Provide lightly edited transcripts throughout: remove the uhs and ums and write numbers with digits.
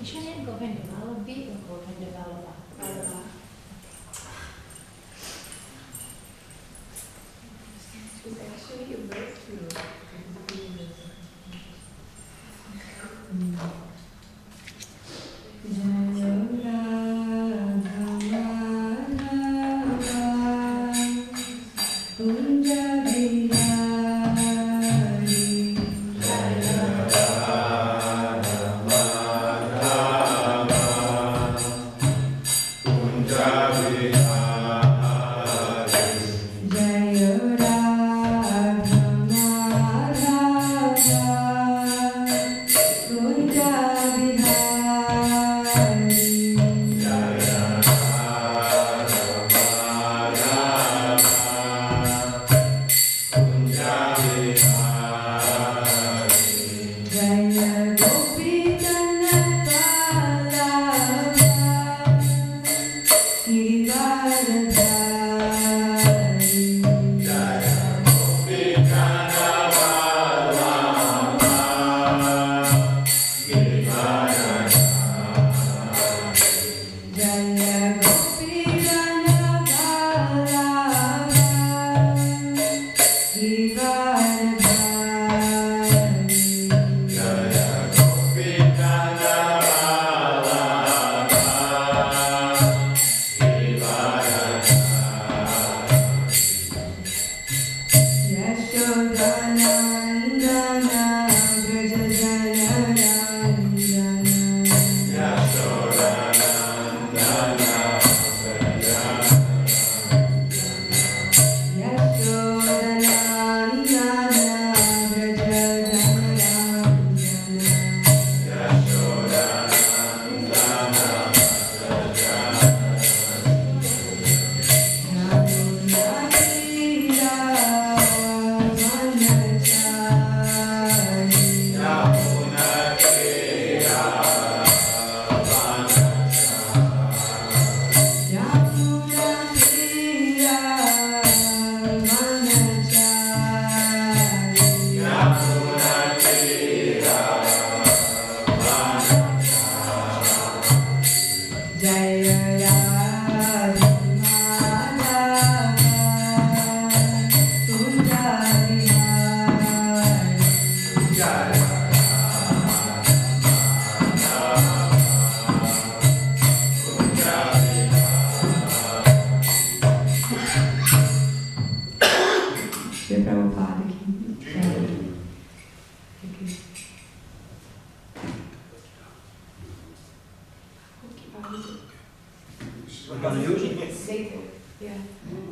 Is your name Govinda Vallabi or Govinda Vallabi? It's actually a breakthrough. Jaya Radha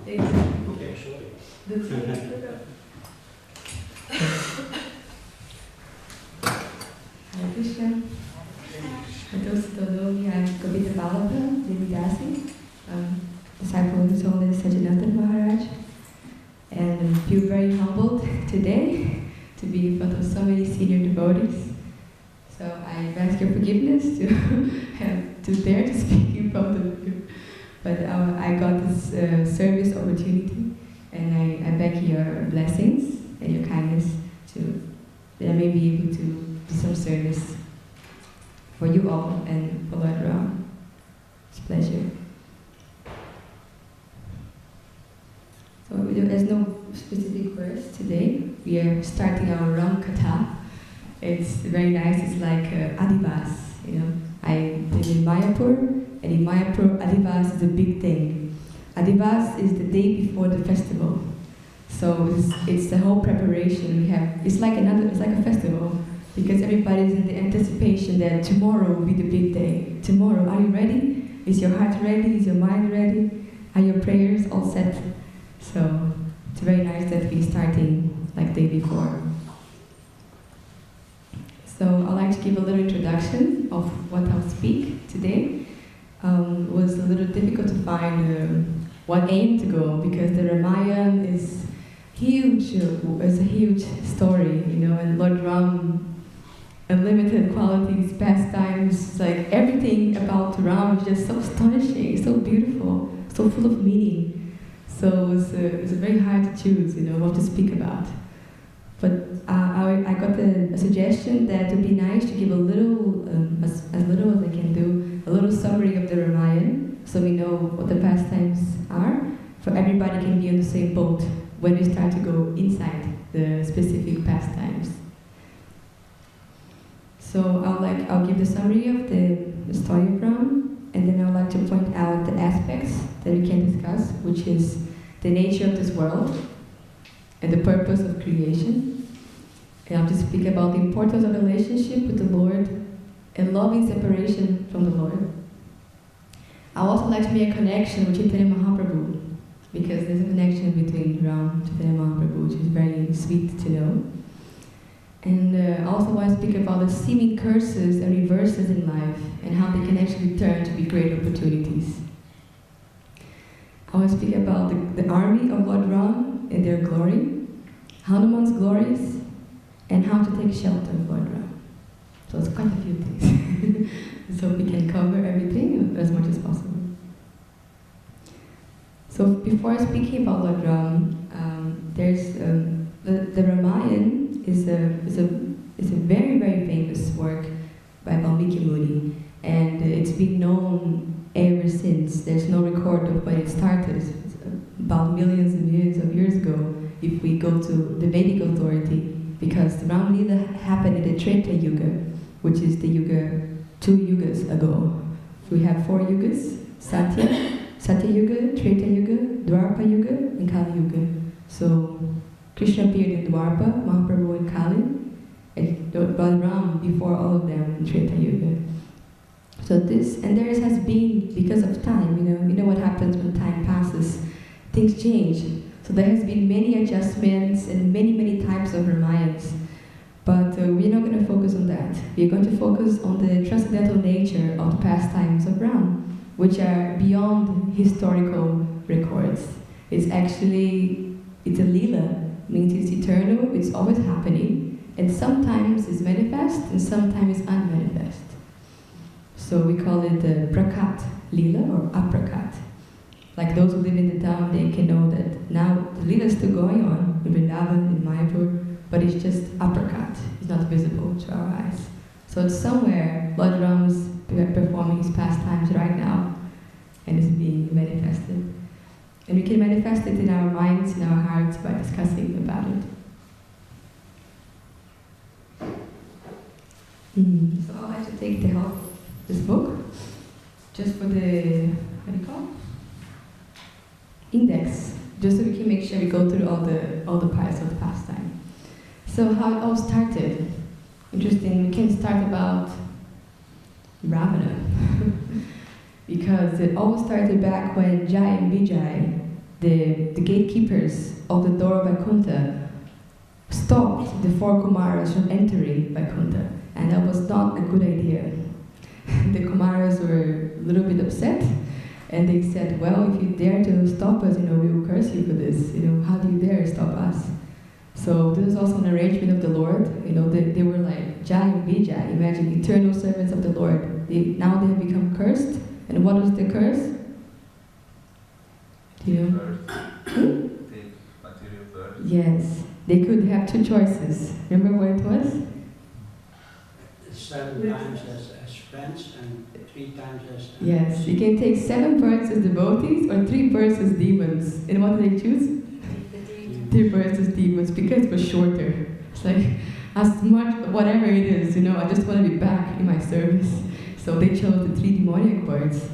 Okay, sure. Hare Krishna. For those who don't know me, I'm Govinda dasi, disciple of His Holiness Sajjanathan Maharaj, and I feel very humbled today to be in front of so many senior devotees. So I ask your forgiveness to dare to speak in front of you. But I got this service opportunity, and I beg your blessings and your kindness that I may be able to do some service for you all and for Lord Ram. It's a pleasure. So there's no specific verse today. We are starting our Ram Katha. It's very nice. It's like Adivas. I live in Mayapur, and in Mayapur, Adivas is a big thing. Adivas is the day before the festival. So it's the whole preparation we have. It's like a festival, because everybody's in the anticipation that tomorrow will be the big day. Tomorrow, are you ready? Is your heart ready? Is your mind ready? Are your prayers all set? So it's very nice that we're starting like the day before. So I'd like to give a little introduction of what I'll speak today. It was a little difficult to find what aim to go, because the Ramayana is huge. It's a huge story, and Lord Ram, unlimited qualities, pastimes, like everything about Ram is just so astonishing, so beautiful, so full of meaning. So it was very hard to choose, what to speak about. But I got a suggestion that it would be nice to give a little, as little as I can do, a little summary of the Ramayana, so we know what the pastimes are, for everybody can be on the same boat when we start to go inside the specific pastimes. So I'll give the summary of the story of Ram, and then I'd like to point out the aspects that we can discuss, which is the nature of this world and the purpose of creation. And I'll just speak about the importance of relationship with the Lord and loving separation from the Lord. I also like to make a connection with Chaitanya Mahaprabhu, because there's a connection between Ram and Chaitanya Mahaprabhu, which is very sweet to know. And I also want to speak about the seeming curses and reverses in life, and how they can actually turn to be great opportunities. I want to speak about the army of Lord Ram and their glory, Hanuman's glories, and how to take shelter of Lord Ram. So it's quite a few things. So we can cover everything as much as possible. So before speaking about Lord Ram, there's the Ramayana is a very, very famous work by Valmiki Muni, and it's been known ever since. There's no record of when it started. It's about millions and millions of years ago, if we go to the Vedic authority, because the Ram Lila happened in the Treta Yuga, which is the Yuga 2 yugas ago. We have 4 yugas: Satya Yuga, Treta Yuga, Dwapara Yuga, and Kali Yuga. So Krishna appeared in Dwapara, Mahaprabhu in Kali, and Balaram before all of them in Treta Yuga. So there has been, because of time, you know what happens when time passes, things change. So there has been many adjustments and many types of Ramayanas. But we're not going to focus on that. We're going to focus on the transcendental nature of the pastimes of Ram, which are beyond historical records. It's a lila, means it's eternal, it's always happening, and sometimes it's manifest and sometimes it's unmanifest. So we call it the prakat lila or aprakat. Like those who live in the town, they can know that now the lila is still going on in Vrindavan, in Mayapur, but it's just aprakat. It's not visible to our eyes. So it's somewhere Lord Ram is performing his pastimes right now, and it's being manifested. And we can manifest it in our minds, in our hearts, by discussing about it. So I'd like to take the help of this book, just for the, index, just so we can make sure we go through all the parts of the pastime. So how it all started. Interesting, we can start about Ramana. Because it all started back when Jai and Vijay, the gatekeepers of the door of Vaikuntha stopped the four Kumaras from entering Vaikuntha, and that was not a good idea. The Kumaras were a little bit upset, and they said, well, if you dare to stop us, we will curse you for this. How do you dare stop us? So this is also an arrangement of the Lord. They were like Jai and Vijay. Imagine eternal servants of the Lord. Now they have become cursed. And what was the curse? Do you know? Take material birth. Yes. They could have two choices. Remember what it was? 7 times as friends and 3 times as... Yes. You can take 7 birds as devotees or 3 birds as demons. And what did they choose? 3 birds as demons, because it was shorter. It's like, as much, whatever it is, I just want to be back in my service. So they chose the 3 demoniac birds.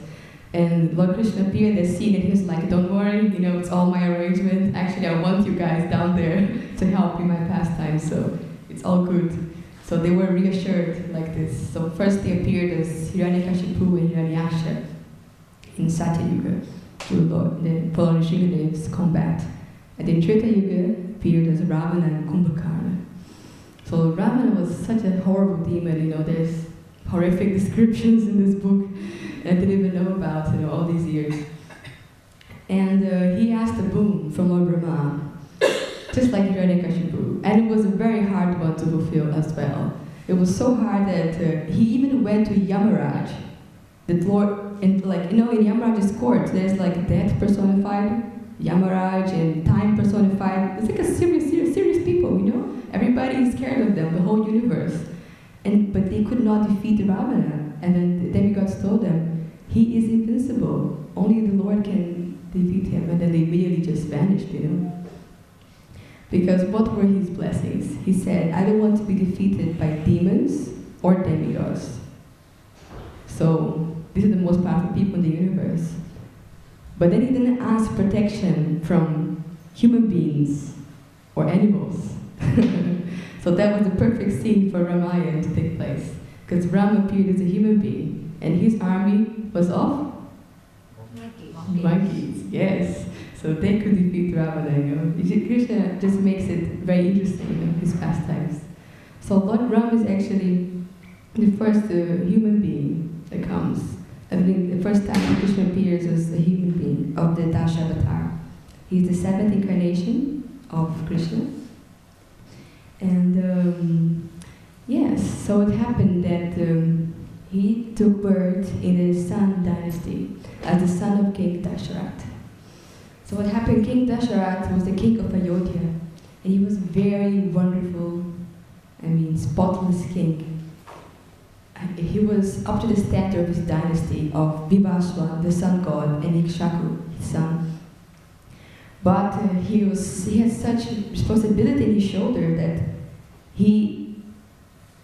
And Lord Krishna appeared at the scene and he was like, don't worry, it's all my arrangement. Actually, I want you guys down there to help in my pastime, so it's all good. So they were reassured like this. So first they appeared as Hiranyakashipu and Hiranyasha in Satya Yuga, following Sringadev's combat. And in Treta Yuga appeared as Ramana and Kumbhakarna. So Ramana was such a horrible demon, there's horrific descriptions in this book I didn't even know about, all these years. And he asked a boon from Lord Brahma, just like Hiranyakashipu. And it was a very hard one to fulfill as well. It was so hard that he even went to Yamaraj, the Lord, and in Yamaraj's court, there's like death personified, Yamaraj and time personified. It's like a serious people, Everybody is scared of them, the whole universe. But they could not defeat Ramana. And then the demigods told them, he is invincible. Only the Lord can defeat him. And then they immediately just vanished, Because what were his blessings? He said, I don't want to be defeated by demons or demigods. So these are the most powerful people in the universe. But then he didn't ask protection from human beings or animals. So that was the perfect scene for Ramayana to take place. Because Rama appeared as a human being, and his army was of monkeys. Yes. So they could defeat Ravana. Krishna just makes it very interesting, his pastimes. So Lord Ram is actually the first human being that comes. I think the first time Krishna appears as a human being of the Dasha avatar. He's the 7th incarnation of Krishna. And yes, so it happened that he took birth in the Sun dynasty as the son of King Dasharath. So what happened, King Dasharath was the king of Ayodhya, and he was very wonderful, spotless king. He was up to the standard of his dynasty of Vivaswan, the sun god, and Ikshaku, his son. But he had such responsibility on his shoulder that he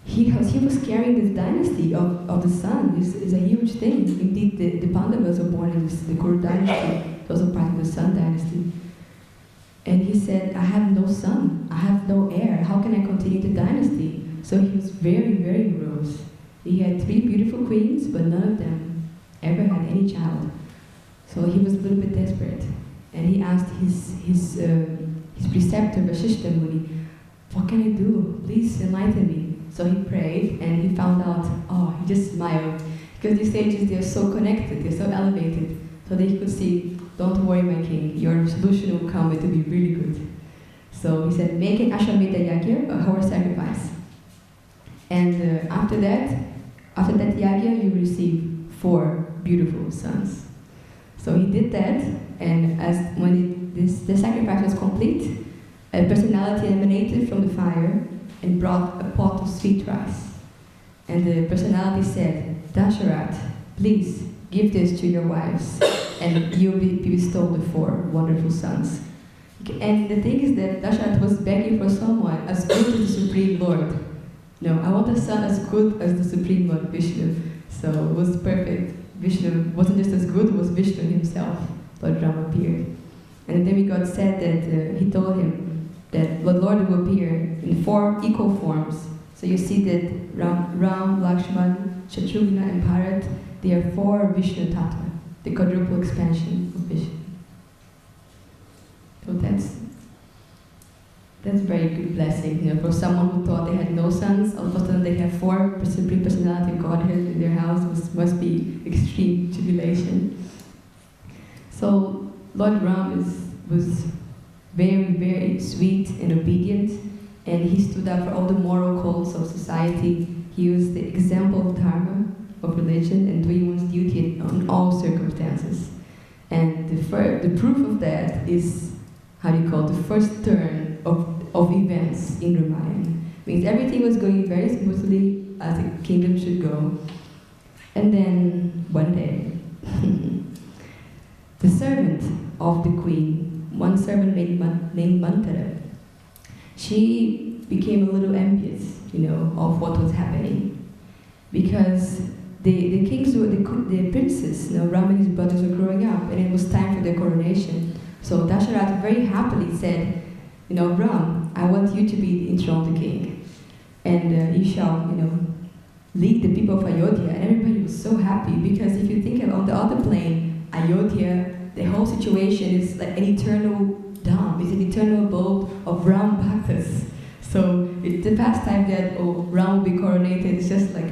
was carrying this dynasty of the sun. It's a huge thing. Indeed, the Pandavas were born in the Kuru dynasty. Those are part of the Sun dynasty. And he said, I have no son. I have no heir. How can I continue the dynasty? So he was very, very morose. He had 3 beautiful queens, but none of them ever had any child. So he was a little bit desperate. And he asked his preceptor, Vasishtha Muni, what can I do? Please enlighten me. So he prayed, and he found out, he just smiled. Because these sages, they're so connected, they're so elevated. So that he could see, don't worry, my king, your solution will come, it will be really good. So he said, make an Ashwamedha Yagya, a horse sacrifice. And after that Yagya, you receive 4 beautiful sons. So he did that, and when the sacrifice was complete, a personality emanated from the fire and brought a pot of sweet rice. And the personality said, Dasharath, please give this to your wives, and you'll be bestowed the 4 wonderful sons. And the thing is that Dasharath was begging for someone as good as the Supreme Lord. No, I want a son as good as the Supreme Lord Vishnu. So it was perfect. Vishnu wasn't just as good, it was Vishnu himself. Lord Rama appeared. And the demigod said that he told him that the Lord will appear in 4 equal forms. So you see that Ram, Lakshman, Shatrughna, and Bharat, they are 4 Vishnu Tattva, the quadruple expansion of Vishnu. that's very good blessing, you know, for someone who thought they had no sons, all of a sudden they have 4 Supreme Personality of Godhead in their house. Must be extreme tribulation. So Lord Ram was very, very sweet and obedient, and he stood up for all the moral codes of society. He was the example of dharma, of religion, and doing one's duty in all circumstances. And the proof of that is, the first turn of events in Ramayana. Means everything was going very smoothly as a kingdom should go. And then one day, the servant of the queen, one servant named Mantara, she became a little envious, of what was happening. Because the kings, the princes, Ram and his brothers were growing up, and it was time for their coronation. So Dasharatha very happily said, Ram, I want you to be the enthroned king. And you shall, lead the people of Ayodhya. And everybody was so happy, because if you think on the other plane, Ayodhya, the whole situation is like an eternal dham. It's an eternal abode of Ram Bhaktas. So the pastime that Ram will be coronated is just like,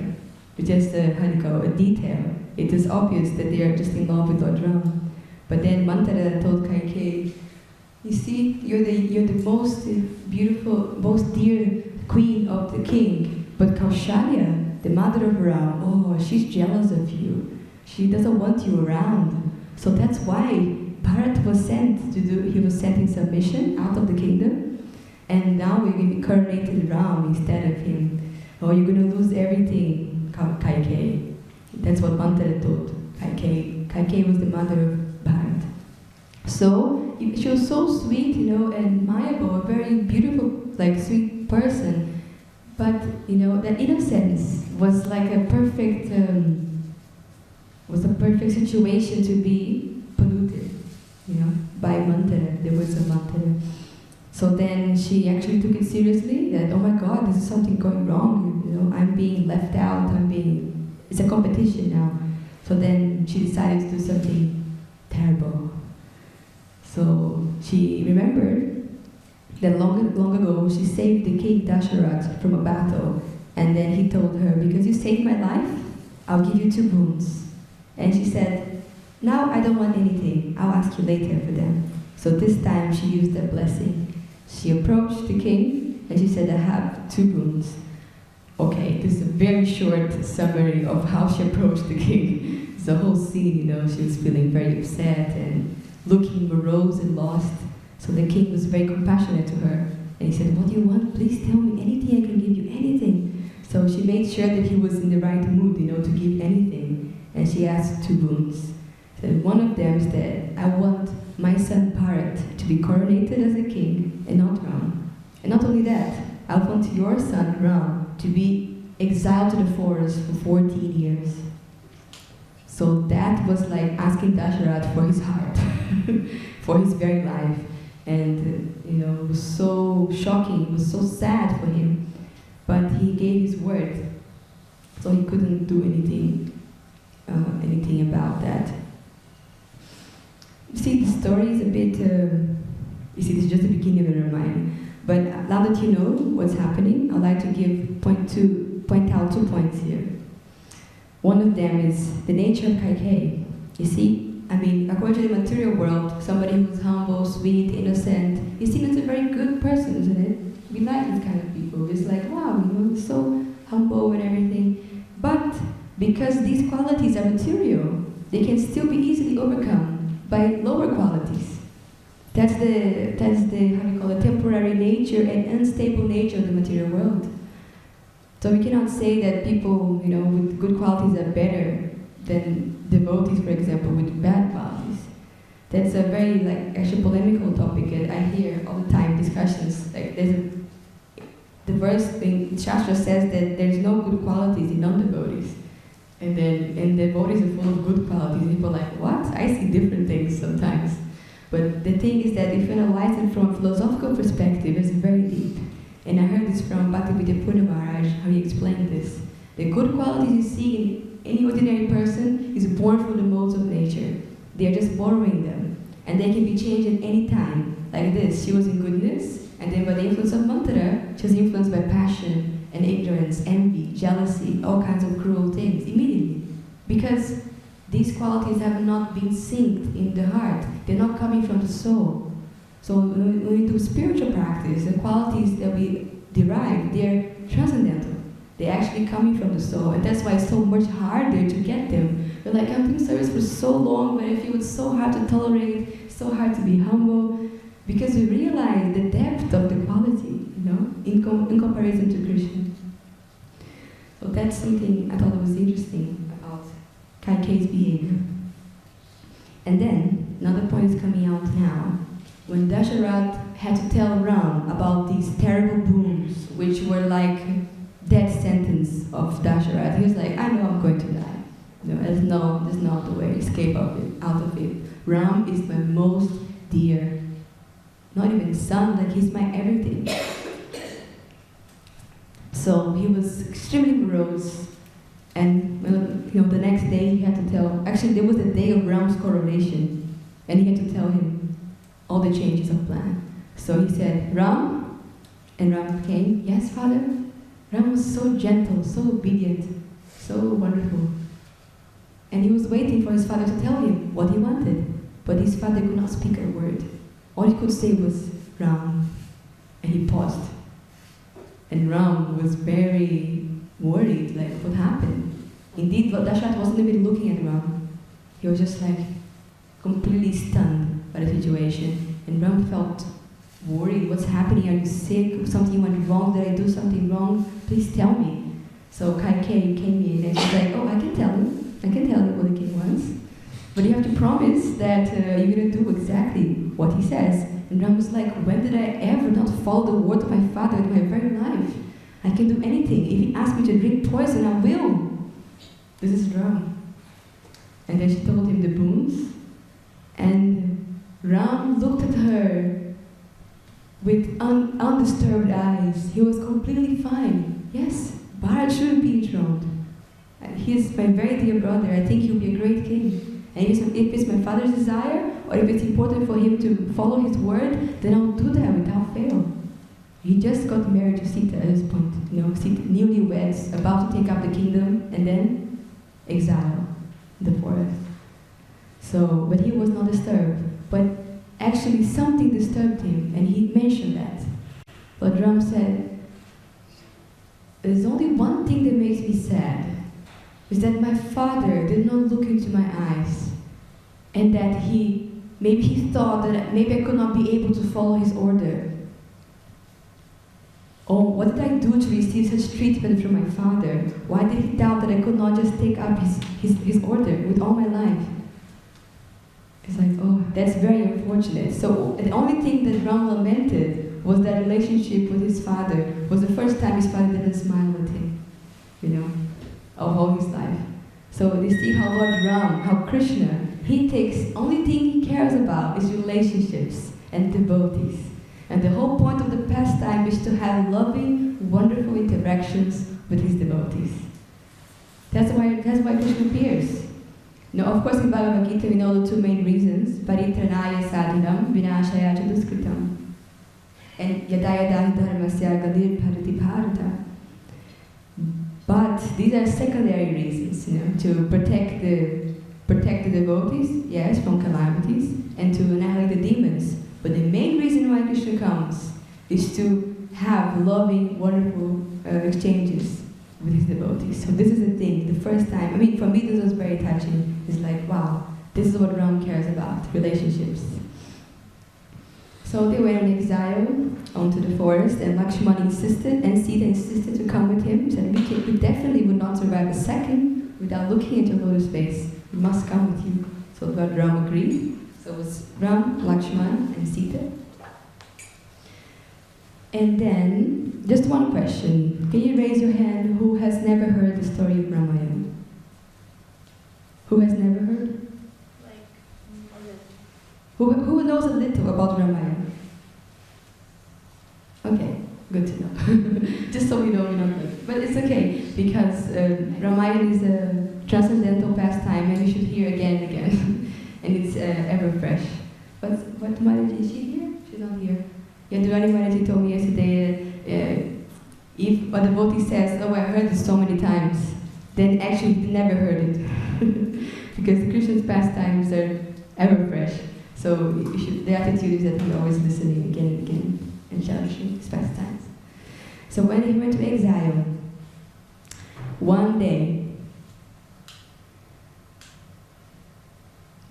a detail. It is obvious that they are just in love with Lord Ram. But then Mantara told Kaikeyi, you see, you're the most beautiful, most dear queen of the king. But Kaushalya, the mother of Ram, she's jealous of you. She doesn't want you around. So that's why Bharat was sent he was sent in submission out of the kingdom. And now we're going to be coronated Ram instead of him. You're going to lose everything, Kaikeyi. That's what Mantara told Kaikeyi. Kaikeyi was the mother of Bharat. So she was so sweet, and Mayabo, a very beautiful, sweet person. But that innocence was like a perfect situation to be polluted, by Mantara, the words of Mantara. So then she actually took it seriously, that, oh my God, this is something going wrong, I'm being left out, it's a competition now. So then she decided to do something terrible. So she remembered that long ago she saved the king Dasharatha from a battle, and then he told her, because you saved my life, I'll give you 2 boons. And she said, now I don't want anything, I'll ask you later for them. So this time she used that blessing. She approached the king and she said, I have 2 boons. Okay, this is a very short summary of how she approached the king. It's the whole scene, she was feeling very upset and looking morose and lost. So the king was very compassionate to her. And he said, what do you want? Please tell me anything, I can give you anything. So she made sure that he was in the right mood, to give anything. And she asked 2 boons. So one of them is that I want my son Bharat to be coronated as a king and not Ram. And not only that, I want your son Ram to be exiled to the forest for 14 years. So that was like asking Dasharatha for his heart, for his very life. And it was so shocking, it was so sad for him. But he gave his word, so he couldn't do anything about that. You see, the story is a bit, this is just the beginning of the Ramayana. But now that you know what's happening, I'd like to point out 2 points here. One of them is the nature of Kaikeyi. You see, according to the material world, somebody who's humble, sweet, innocent, is seen as a very good person, isn't it? We like these kind of people. It's like, wow, so humble and everything. But because these qualities are material, they can still be easily overcome by lower qualities. That's the temporary nature and unstable nature of the material world. So we cannot say that people, with good qualities are better than devotees, for example, with bad qualities. That's a very, actually polemical topic, and I hear all the time discussions. The verse in Shastra says that there's no good qualities in non-devotees. And devotees are full of good qualities. People are like, what? I see different things sometimes. But the thing is that if you analyze it from a philosophical perspective, it's very deep. And I heard this from Bhaktivedanta Purna Maharaj, how he explained this. The good qualities you see in any ordinary person is born from the modes of nature. They are just borrowing them. And they can be changed at any time. like this. She was in goodness, and then by the influence of mantra, she was influenced by passion and ignorance, envy, jealousy, all kinds of cruel things immediately. Because these qualities have not been synced in the heart. They're not coming from the soul. So when we do spiritual practice, the qualities that we derive, they're transcendental. They're actually coming from the soul, and that's why it's so much harder to get them. We're like, I'm doing service for so long, but I feel it's so hard to tolerate, so hard to be humble, because we realize the depth of the quality, in comparison to Krishna. So that's something I thought was interesting about Kaikeyi's behavior. And then, another point is coming out now. When Dasharatha had to tell Ram about these terrible wounds, which were like death sentence of Dasharatha, he was like, I know I'm going to die. There's not the way to escape out of it. Ram is my most dear, not even son, like he's my everything. So he was extremely morose, and the next day he had to tell, actually there was the day of Ram's coronation, and he had to tell him all the changes of plan. So he said, Ram, and Ram came, yes, father. Ram was so gentle, so obedient, so wonderful. And he was waiting for his father to tell him what he wanted, but his father could not speak a word. All he could say was, Ram, and he paused. And Ram was very worried, like, what happened? Indeed, Dasharatha wasn't even looking at Ram. He was just like, completely stunned by the situation, and Ram felt worried. What's happening? Are you sick? Something went wrong? Did I do something wrong? Please tell me. So Kaikeyi came in and she's like, oh, I can tell you. I can tell you what the king wants. But you have to promise that you're going to do exactly what he says. And Ram was like, when did I ever not follow the word of my father in my very life? I can do anything. If he asks me to drink poison, I will. This is Ram. And then she told him the boons. And Ram looked at her with undisturbed eyes. He was completely fine. Yes, Bharat should be enthroned. He's my very dear brother. I think he'll be a great king. And if it's my father's desire, or if it's important for him to follow his word, then I'll do that without fail. He just got married to Sita at this point. Sita, newlyweds, about to take up the kingdom, and then exile in the forest. So, but he was not disturbed. But actually something disturbed him, and he mentioned that. But Ram said, there's only one thing that makes me sad, is that my father did not look into my eyes, and that maybe he thought that maybe I could not be able to follow his order. Oh, what did I do to receive such treatment from my father? Why did he doubt that I could not just take up his order with all my life? It's like, oh, that's very unfortunate. So the only thing that Ram lamented was that relationship with his father. Was the first time his father didn't smile at him, of all his life. So you see how Lord Ram, how Krishna, only thing he cares about is relationships and devotees. And the whole point of the pastime is to have loving, wonderful interactions with his devotees. That's why Krishna appears. Now, of course, in Bhagavad Gita we know the two main reasons: paritranaya sadhanam, vinashaya cha duskritam, and yadayadahi dharmasya galir bharati bharata. But these are secondary reasons, to protect the devotees, yes, from calamities, and to annihilate the demons. But the main reason why Krishna comes is to have loving, wonderful exchanges with his devotees. So this is the thing, the first time, for me this was very touching. It's like, wow, this is what Ram cares about, relationships. So they went on exile onto the forest, and Lakshmana insisted, and Sita insisted to come with him. He said, we definitely would not survive a second without looking at your lotus face. We must come with you. So Lord Ram agreed. So it was Ram, Lakshmana, and Sita. And then, just one question. Can you raise your hand who has never heard the story of Ramayana? Who has never heard? Who knows a little about Ramayana? Okay, good to know. Just so we know we're not good. But it's okay, because Ramayana is a transcendental pastime, and we should hear again and again. And it's ever fresh. But Mother, is she here? She's not here. Yeah, Durani Maharaji told me yesterday if a devotee says, oh, I heard this so many times, then actually he never heard it. Because the Krishna's pastimes are ever fresh. So the attitude is that we're always listening again and again and cherishing his pastimes. So when he went to exile, one day,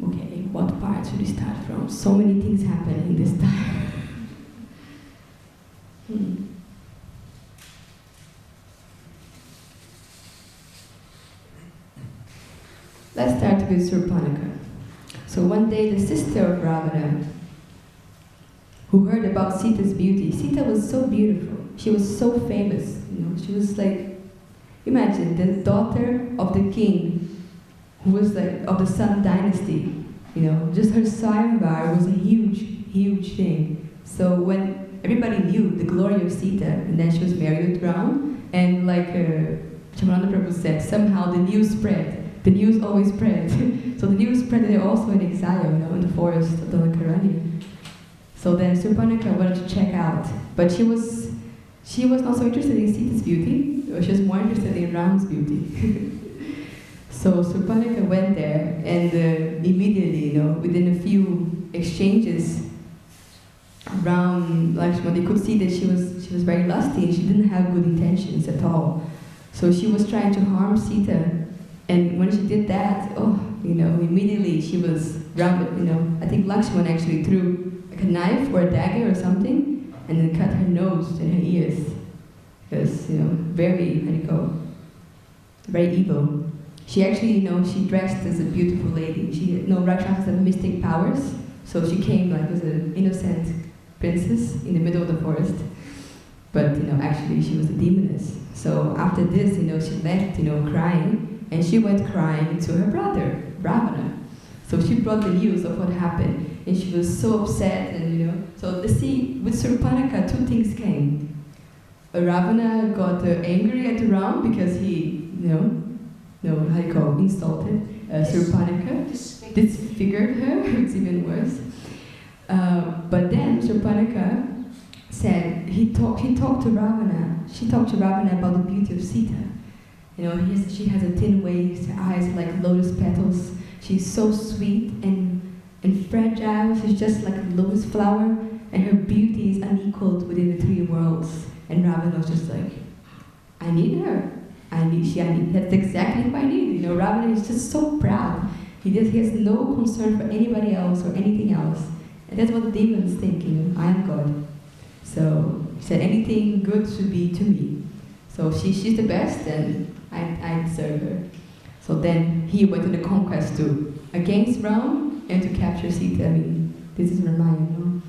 okay, what part should we start from? So many things happen in this time. Let's start with Surpanaka. So one day the sister of Ramana, who heard about Sita's beauty, Sita was so beautiful, she was so famous, she was like, imagine the daughter of the king, who was like of the Sun dynasty, just her Sayamvar was a huge, huge thing. So when everybody knew the glory of Sita, and then she was married with Ram, and like Chamananda Prabhu said, somehow the news spread. The news always spread. So the news spread that they're also in exile, in the forest of Dalakaranya. So then Surpanaka wanted to check out, but she was not so interested in Sita's beauty, she was more interested in Ram's beauty. So Surpanaka went there, and immediately, within a few exchanges, Ram, Lakshmana, they could see that she was very lusty and she didn't have good intentions at all. So she was trying to harm Sita. And when she did that, immediately she was, I think Lakshman actually threw like a knife or a dagger or something, and then cut her nose and her ears. Because, very, very evil. She actually, she dressed as a beautiful lady. Rakshasas have mystic powers, so she came like as an innocent princess in the middle of the forest. But, actually she was a demoness. So after this, she left, crying. And she went crying to her brother, Ramana. So she brought the news of what happened. And she was so upset, and So with Surpanaka, two things came. Ravana got angry at Ram because he, insulted Surpanaka. Disfigured her, it's even worse. But then Surpanaka said, she talked to Ravana about the beauty of Sita. She has a thin waist, her eyes are like lotus petals. She's so sweet and fragile. She's just like a lotus flower, and her beauty is unequaled within the three worlds. And Ravana was just like, I need her. That's exactly who I need. Ravana is just so proud. He has no concern for anybody else or anything else. And that's what the demons think, I am God. So he said, anything good should be to me. So she's the best, and I deserve her. So then he went on the conquest against Ram and to capture Sita. This is Ramayana.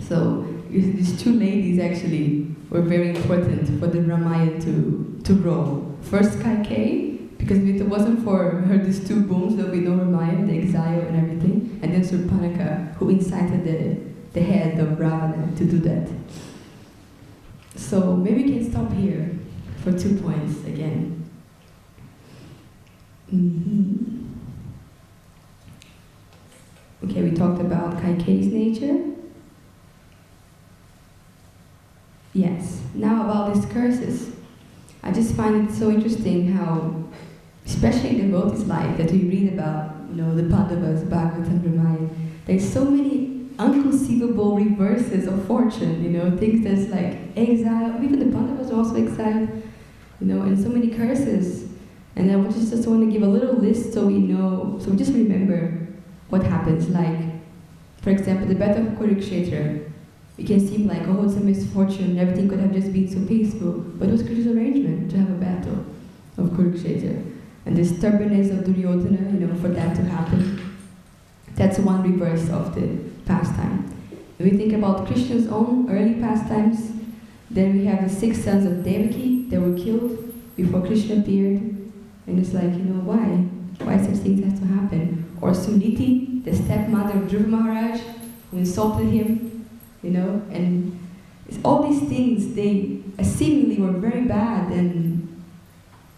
So these two ladies actually were very important for the Ramayana to roll. First Kaikeyi, because if it wasn't for her these two booms, there would be no Ramayana, the exile and everything. And then Surpanaka, who incited the head of Ravana to do that. So maybe we can stop here for 2 points again. Okay, we talked about Kaikeyi's nature. Yes, now about these curses. I just find it so interesting how, especially in the devotee's life that we read about, the Pandavas, Bhagavatam, Ramayana, there's so many unconceivable reverses of fortune, things that's like exile, even the Pandavas are also exiled, and so many curses. And I just want to give a little list so we just remember what happens. Like, for example, the battle of Kurukshetra. It can seem like, it's a misfortune, everything could have just been so peaceful, but it was Krishna's arrangement to have a battle of Kurukshetra. And the stubbornness of Duryodhana, for that to happen. That's one reverse of the pastime. When we think about Krishna's own early pastimes, then we have the 6 sons of Devaki that were killed before Krishna appeared. And it's like, why? Why such things have to happen? Or Suniti, the stepmother of Dhruva Maharaj, who insulted him, and all these things, they seemingly were very bad and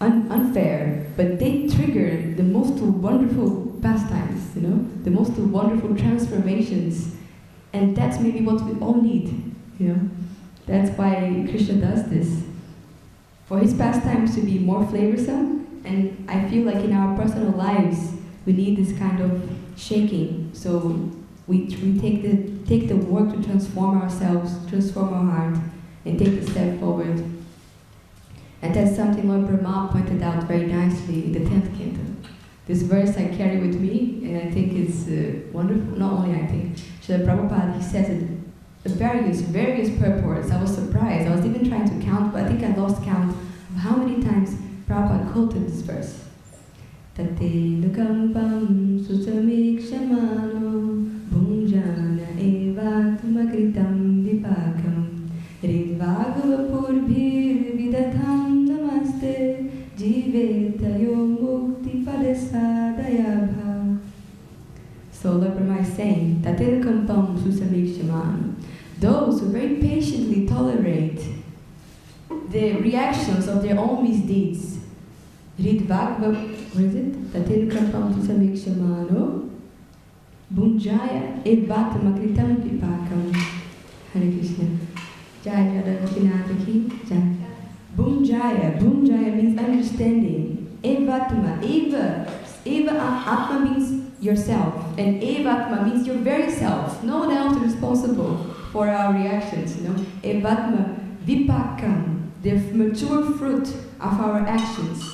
unfair, but they triggered the most wonderful pastimes, the most wonderful transformations, and that's maybe what we all need, You know, that's why Krishna does this. For his pastimes to be more flavorsome, and I feel like in our personal lives we need this kind of shaking. So we take the work to transform ourselves, transform our heart, and take the step forward. And that's something Lord Brahma pointed out very nicely in the 10th canto. This verse I carry with me, and I think it's wonderful. Not only I think, Srila Prabhupada, he says it various purports. I was surprised. I was even trying to count, but I think I lost count of how many times Prabhupada quoted this verse. Tate lukampam susamikshamano bhunjana eva tumakritam vipakam ridvagavapurbhir vidatham namaste jivetayo mukti padasadayabha. So Lord Brahma is saying, Tate lukampam susamikshamano, those who very patiently tolerate the reactions of their own misdeeds. Ridvagva, what is it? Tate lukampam susamikshamano Bunjaya evat makritam vipakam. Hare Krishna. Jaya Radha Gopinath ki Jaya. Bunjaya means understanding. Evatma, Eva Atma means yourself. And Evatma means your very self. No one else is responsible for our reactions, you know. Evatma vipakam, the mature fruit of our actions.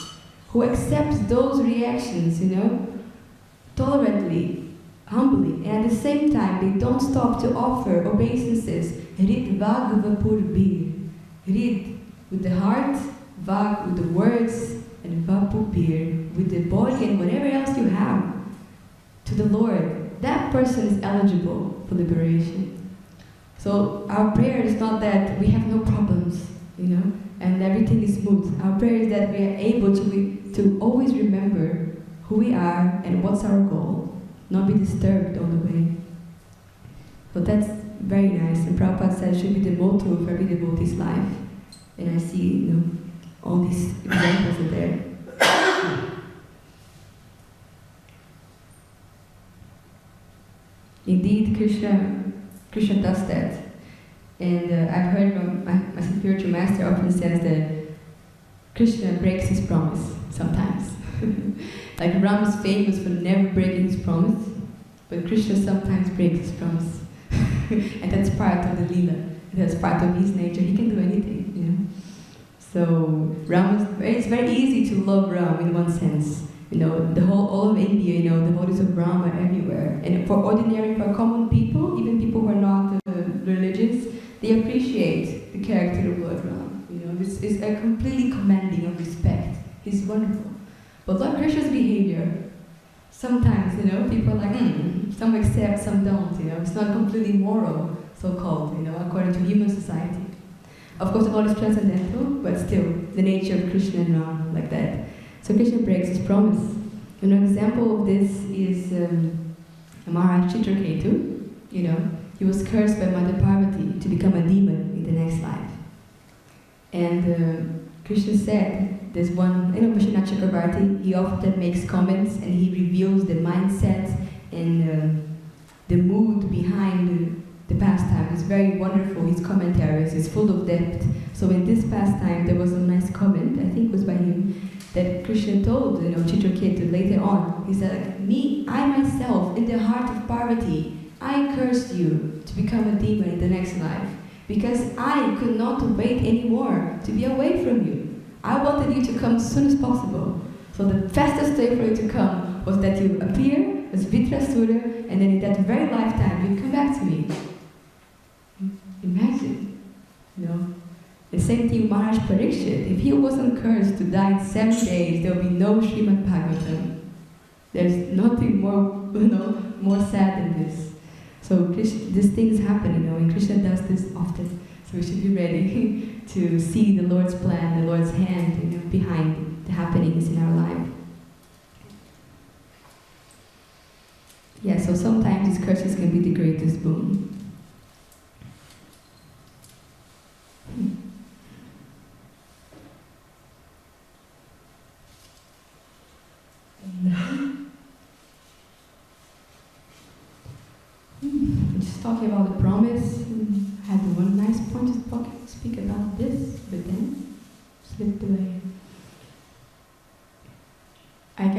Who accepts those reactions, you know, tolerantly, humbly, and at the same time they don't stop to offer obeisances. Rid vag vapurpir. Rid with the heart, vag with the words, and vapurpir with the body and whatever else you have to the Lord. That person is eligible for liberation. So our prayer is not that we have no problems, you know, and everything is smooth. Our prayer is that we are able to always remember who we are and what's our goal, not be disturbed on the way. So that's very nice, and Prabhupada said it should be the motto of every devotee's life. And I see, you know, all these examples are there. Indeed, Krishna does that. And I've heard from my spiritual master often says that Krishna breaks his promise sometimes. Like Ram is famous for never breaking his promise, but Krishna sometimes breaks his promise. And that's part of the Leela. That's part of his nature. He can do anything, you know. So it's very easy to love Ram in one sense. You know, all of India, you know, the devotees of Ram are everywhere. And for common people, even people who are not religious, they appreciate the character of Lord Ram. You know, this is a completely commanding of respect. He's wonderful. But Lord Krishna's behavior, sometimes, you know, people are like, some accept, some don't, you know. It's not completely moral, so-called, you know, according to human society. Of course, the Lord is transcendental, but still, the nature of Krishna and Ram, like that. So Krishna breaks his promise. An example of this is Maharaj Chitraketu. You know, he was cursed by Mother Parvati to become a demon in the next life. And Krishna said, there's one, you know, Vishwanath Chakravarti, he often makes comments and he reveals the mindset and the mood behind the pastime. It's very wonderful, his commentaries, it's full of depth. So in this pastime, there was a nice comment, I think it was by him, that Krishna told, you know, Chitraketu later on. He said, like, I myself, in the heart of Parvati, I cursed you to become a demon in the next life, because I could not wait anymore to be away from you. I wanted you to come as soon as possible. So the fastest way for you to come was that you appear as Vitrasura, and then in that very lifetime you come back to me. Imagine, you know. The same thing with Maharaj Parikshit. If he wasn't cursed to die in 7 days, there would be no Srimad Bhagavatam. There's nothing more, you know, more sad than this. So these things happen, you know, and Krishna does this often. So we should be ready to see the Lord's plan, the Lord's hand, you know, behind the happenings in our life. Yeah, so sometimes these curses can be the greatest boon. Just talking about the promise, I had one nice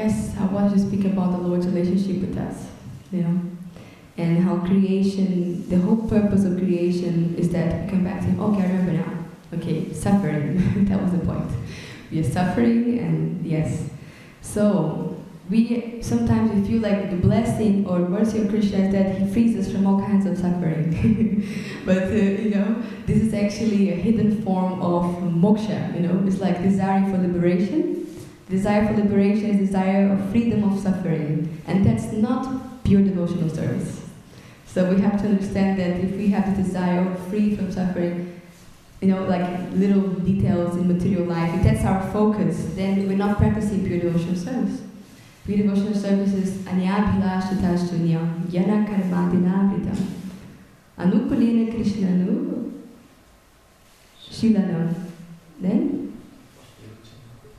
yes, I wanted to speak about the Lord's relationship with us, and how creation, the whole purpose of creation is that we come back to Him. Okay, I remember now. Okay, suffering, that was the point. We are suffering, and yes. So, sometimes we feel like the blessing or mercy of Krishna is that He frees us from all kinds of suffering. But, this is actually a hidden form of moksha, It's like desiring for liberation. Desire for liberation is desire of freedom of suffering. And that's not pure devotional service. So we have to understand that if we have the desire of free from suffering, like little details in material life, if that's our focus, then we're not practicing pure devotional service. Pure devotional service is anyabhilashatashtunyam yana karmadinavritam anukulina krishnanu shilanam. Then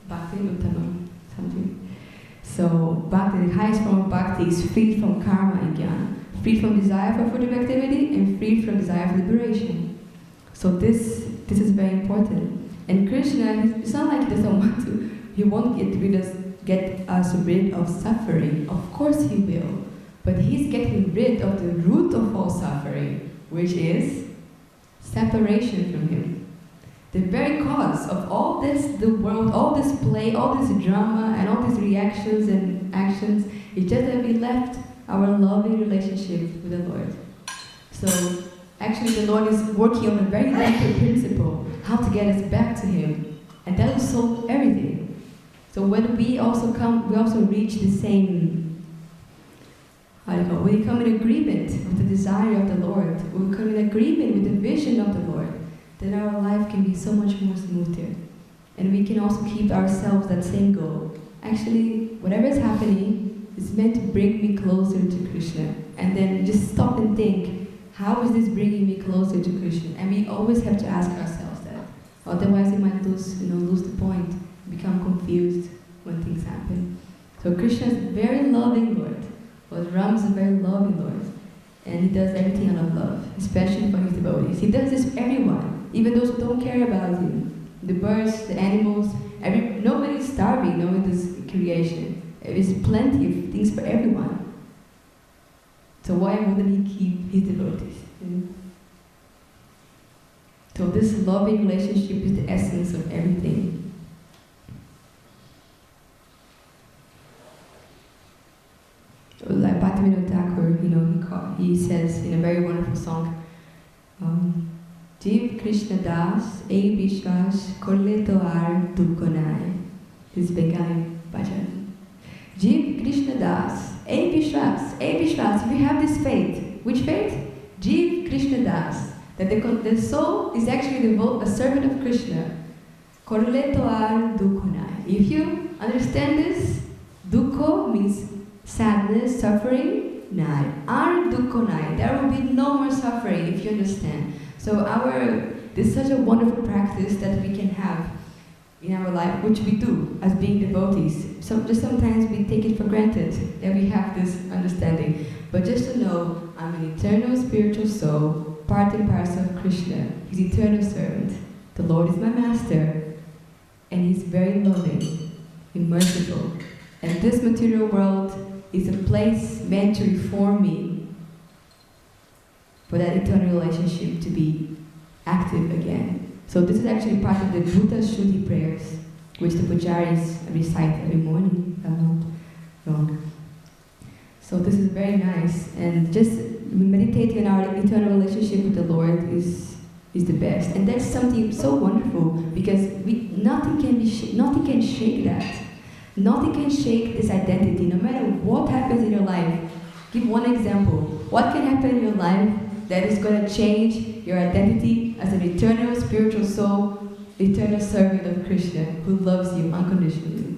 bhakti uttamam, something. So bhakti, the highest form of bhakti, is freed from karma and jnana, freed from desire for further activity, and freed from desire for liberation. So this is very important. And Krishna, it's not like He doesn't want to. He won't get us rid of suffering. Of course He will. But He's getting rid of the root of all suffering, which is separation from Him. The very cause of all this, the world, all this play, all this drama, and all these reactions and actions, is just that we left our loving relationship with the Lord. So, actually the Lord is working on a very deeper principle, how to get us back to Him. And that will solve everything. So when we also come, we also reach the same, we come in agreement with the desire of the Lord, we come in agreement with the vision of the Lord, then our life can be so much more smoother. And we can also keep ourselves that same goal. Actually, whatever is happening is meant to bring me closer to Krishna. And then just stop and think, how is this bringing me closer to Krishna? And we always have to ask ourselves that. Otherwise, we might lose the point, become confused when things happen. So Krishna is a very loving Lord. Well, Ram is a very loving Lord. And He does everything out of love, especially for His devotees. He does this for everyone, even those who don't care about Him. The birds, the animals, nobody is starving knowing this creation. There is plenty of things for everyone. So why wouldn't He keep His devotees? So this loving relationship is the essence of everything. Like Bhaktivinoda Thakur, he says in a very wonderful song, Jiv Krishna Das, E Vishwas, Korle Toar Dukonai. This is Bengali bhajan. Jiv Krishna Das, E Vishwas, if you have this faith, which faith? Jiv Krishna Das, that the soul is actually a servant of Krishna. Korle Toar Dukonai. If you understand this, Dukho means sadness, suffering, nai. Ar dukkonai. There will be no more suffering if you understand. So this is such a wonderful practice that we can have in our life, which we do as being devotees. Just sometimes we take it for granted that we have this understanding. But just to know, I'm an eternal spiritual soul, part and parcel of Krishna, His eternal servant. The Lord is my master, and He's very loving and merciful. And this material world is a place meant to reform me for that eternal relationship to be active again. So this is actually part of the Bhuta Shuddhi prayers, which the pujaris recite every morning. So this is very nice, and just meditating on our eternal relationship with the Lord is the best. And that's something so wonderful, because nothing can shake that. Nothing can shake this identity, no matter what happens in your life. Give one example. What can happen in your life that is going to change your identity as an eternal spiritual soul, eternal servant of Krishna who loves you unconditionally?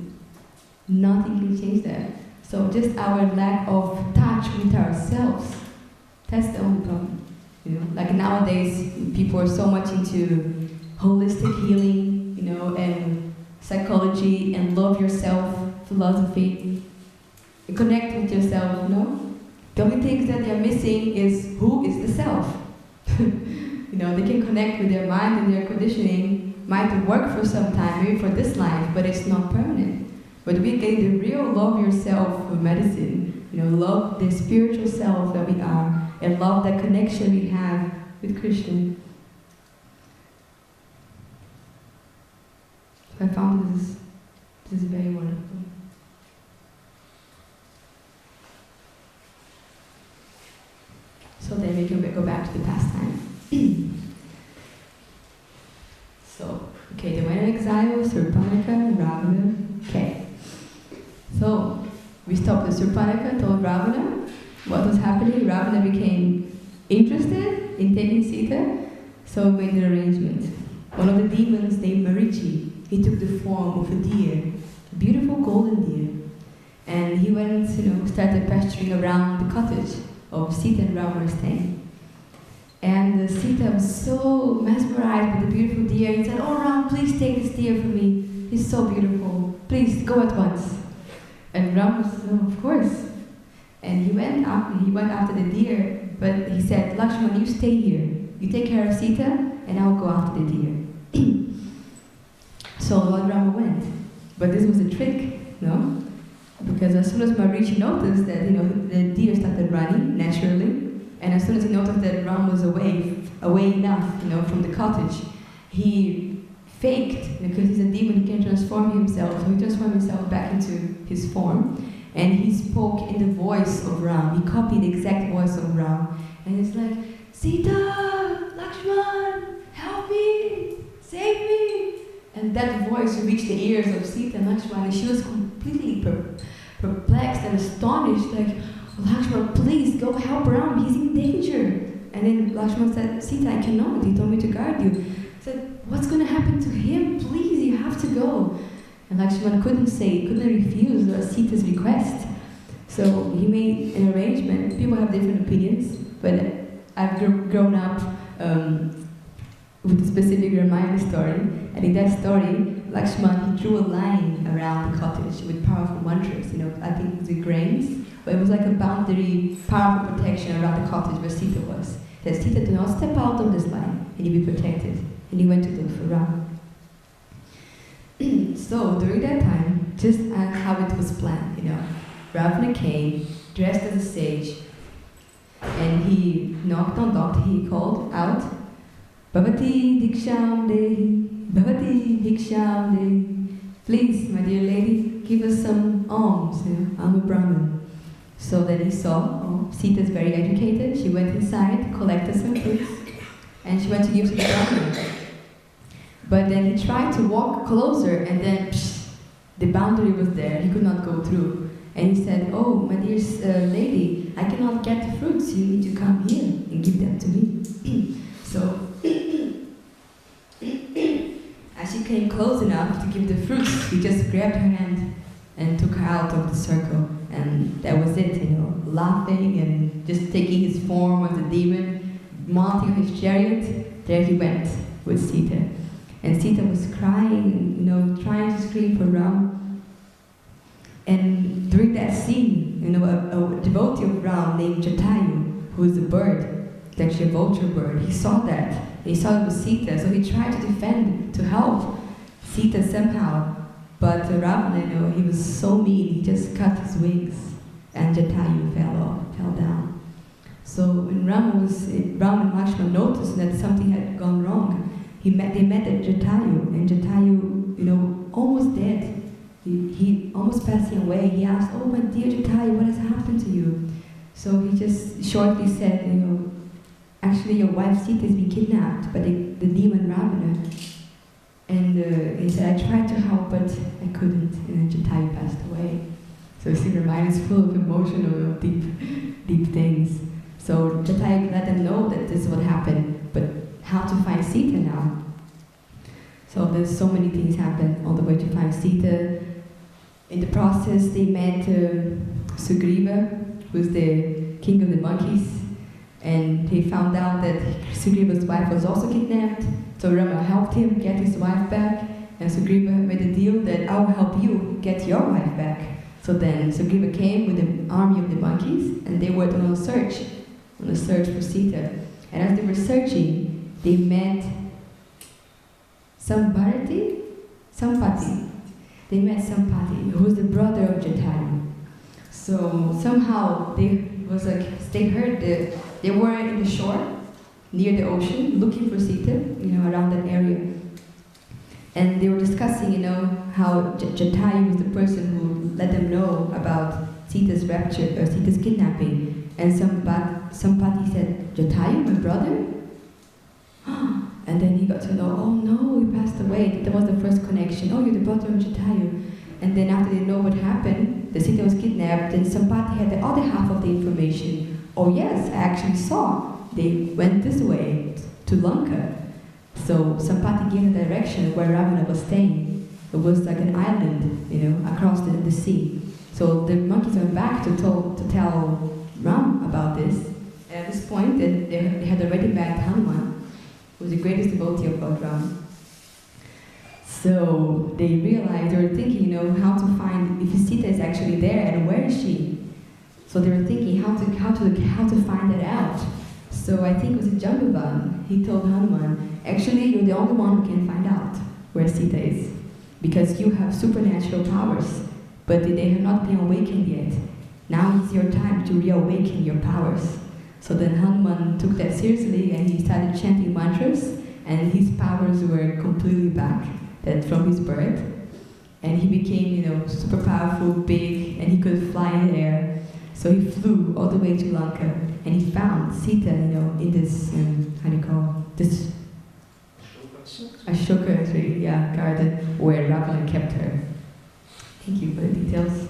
Nothing can change that. So just our lack of touch with ourselves, that's the only problem. Like nowadays, people are so much into holistic healing, and psychology and love yourself philosophy. Connect with yourself, The only things that they're missing is who is the self. They can connect with their mind and their conditioning, might work for some time, maybe for this life, but it's not permanent. But we get the real love yourself medicine, love the spiritual self that we are, and love that connection we have with Krishna. So I found this is very wonderful. So then we can go back to the pastime. So, okay, they went in exile, Surpanaka and Ravana. Okay. So, we stopped with Surpanaka, told Ravana what was happening. Ravana became interested in taking Sita, so we made an arrangement. One of the demons named Marichi, he took the form of a deer, a beautiful golden deer. And he went, started pasturing around the cottage of Sita and Ram were staying. And Sita was so mesmerized with the beautiful deer. He said, "Oh Ram, please take this deer from me. He's so beautiful. Please go at once." And Ram was, "Of course." And he went after the deer, but he said, "Lakshman, you stay here. You take care of Sita, and I'll go after the deer." So Lord Rama went. But this was a trick, no? Because as soon as Marichi noticed that, the deer started running naturally, and as soon as he noticed that Ram was away enough, from the cottage, he faked, because he's a demon, he can transform himself, so he transformed himself back into his form, and he spoke in the voice of Ram. He copied the exact voice of Ram, and it's like, "Sita, Lakshman, help me, save me." And that voice reached the ears of Sita and Lakshman, and she was completely perplexed and astonished, like, "Lakshman, please go help Ram, he's in danger." And then Lakshman said, "Sita, I cannot, he told me to guard you." He said, "What's going to happen to him? Please, you have to go." And Lakshman couldn't refuse Sita's request. So he made an arrangement. People have different opinions, but I've grown up with a specific Ramayana story, and in that story, Lakshman, he drew a line around the cottage with powerful mantras, I think with grains, but it was like a boundary, powerful protection around the cottage where Sita was. That Sita, do not step out of this line, and you'll be protected. And he went to look for Ram. So during that time, just as how it was planned, Ravana came, dressed as a sage, and he knocked on door, he called out, "Bhavati Diksham Dehi, Bhavati Diksham Dehi. Please, my dear lady, give us some alms, I'm a Brahmin." So then he saw, Sita's very educated, she went inside, collected some fruits, and she went to give to the Brahmin. But then he tried to walk closer, and then the boundary was there, he could not go through. And he said, "Oh, my dear lady, I cannot get the fruits, you need to come here and give them to me." So, as she came close enough to give the fruits, he just grabbed her hand and took her out of the circle. And that was it, laughing and just taking his form as a demon, mounting on his chariot, there he went with Sita. And Sita was crying, trying to scream for Ram. And during that scene, a devotee of Ram named Jatayu, who is a bird, actually a vulture bird, he saw that. He saw it was Sita, so he tried to defend, to help Sita somehow. But Ravana, he was so mean, he just cut his wings, and Jatayu fell down. So when Ram and Lakshman noticed that something had gone wrong, they met at Jatayu, and Jatayu, almost dead. He almost passing away. He asked, "Oh, my dear Jatayu, what has happened to you?" So he just shortly said, "Actually, your wife Sita has been kidnapped by the demon Ramana." And he said, "I tried to help, but I couldn't." And then Jatayu passed away. So Sri Ramayana is full of emotional, deep things. So Jatayu let them know that this is what happened, but how to find Sita now? So there's so many things happen all the way to find Sita. In the process, they met Sugriva, who's the king of the monkeys, and he found out that Sugriva's wife was also kidnapped. So Rama helped him get his wife back, and Sugriva made a deal that I'll help you get your wife back. So then Sugriva came with an army of the monkeys, and they went on a search for Sita. And as they were searching, they met Sampati. they met Sampati, who was the brother of Jatayu. So somehow they heard that they were in the shore, near the ocean, looking for Sita, around that area. And they were discussing, how Jatayu was the person who let them know about Sita's rapture, or Sita's kidnapping. And Sampati said, Jatayu, my brother? And then he got to know, oh no, he passed away. That was the first connection. Oh, you're the brother of Jatayu. And then after they know what happened, the Sita was kidnapped, then Sampati had the other half of the information. Oh yes, I actually saw. They went this way, to Lanka. So Sampati gave a direction where Ramana was staying. It was like an island, across the sea. So the monkeys went back to tell Ram about this. And at this point, they had already met Hanuman, who was the greatest devotee of Lord Ram. So they realized, they were thinking, how to find if Sita is actually there and where is she. So they were thinking how to find that out. So I think it was Jambavan. He told Hanuman, actually you're the only one who can find out where Sita is, because you have supernatural powers, but they have not been awakened yet. Now is your time to reawaken your powers. So then Hanuman took that seriously and he started chanting mantras, and his powers were completely back, that from his birth. And he became, super powerful, big, and he could fly in the air. So he flew all the way to Lanka, and he found Sita, in this, this Ashoka tree, garden, where Ravana kept her. Thank you for the details.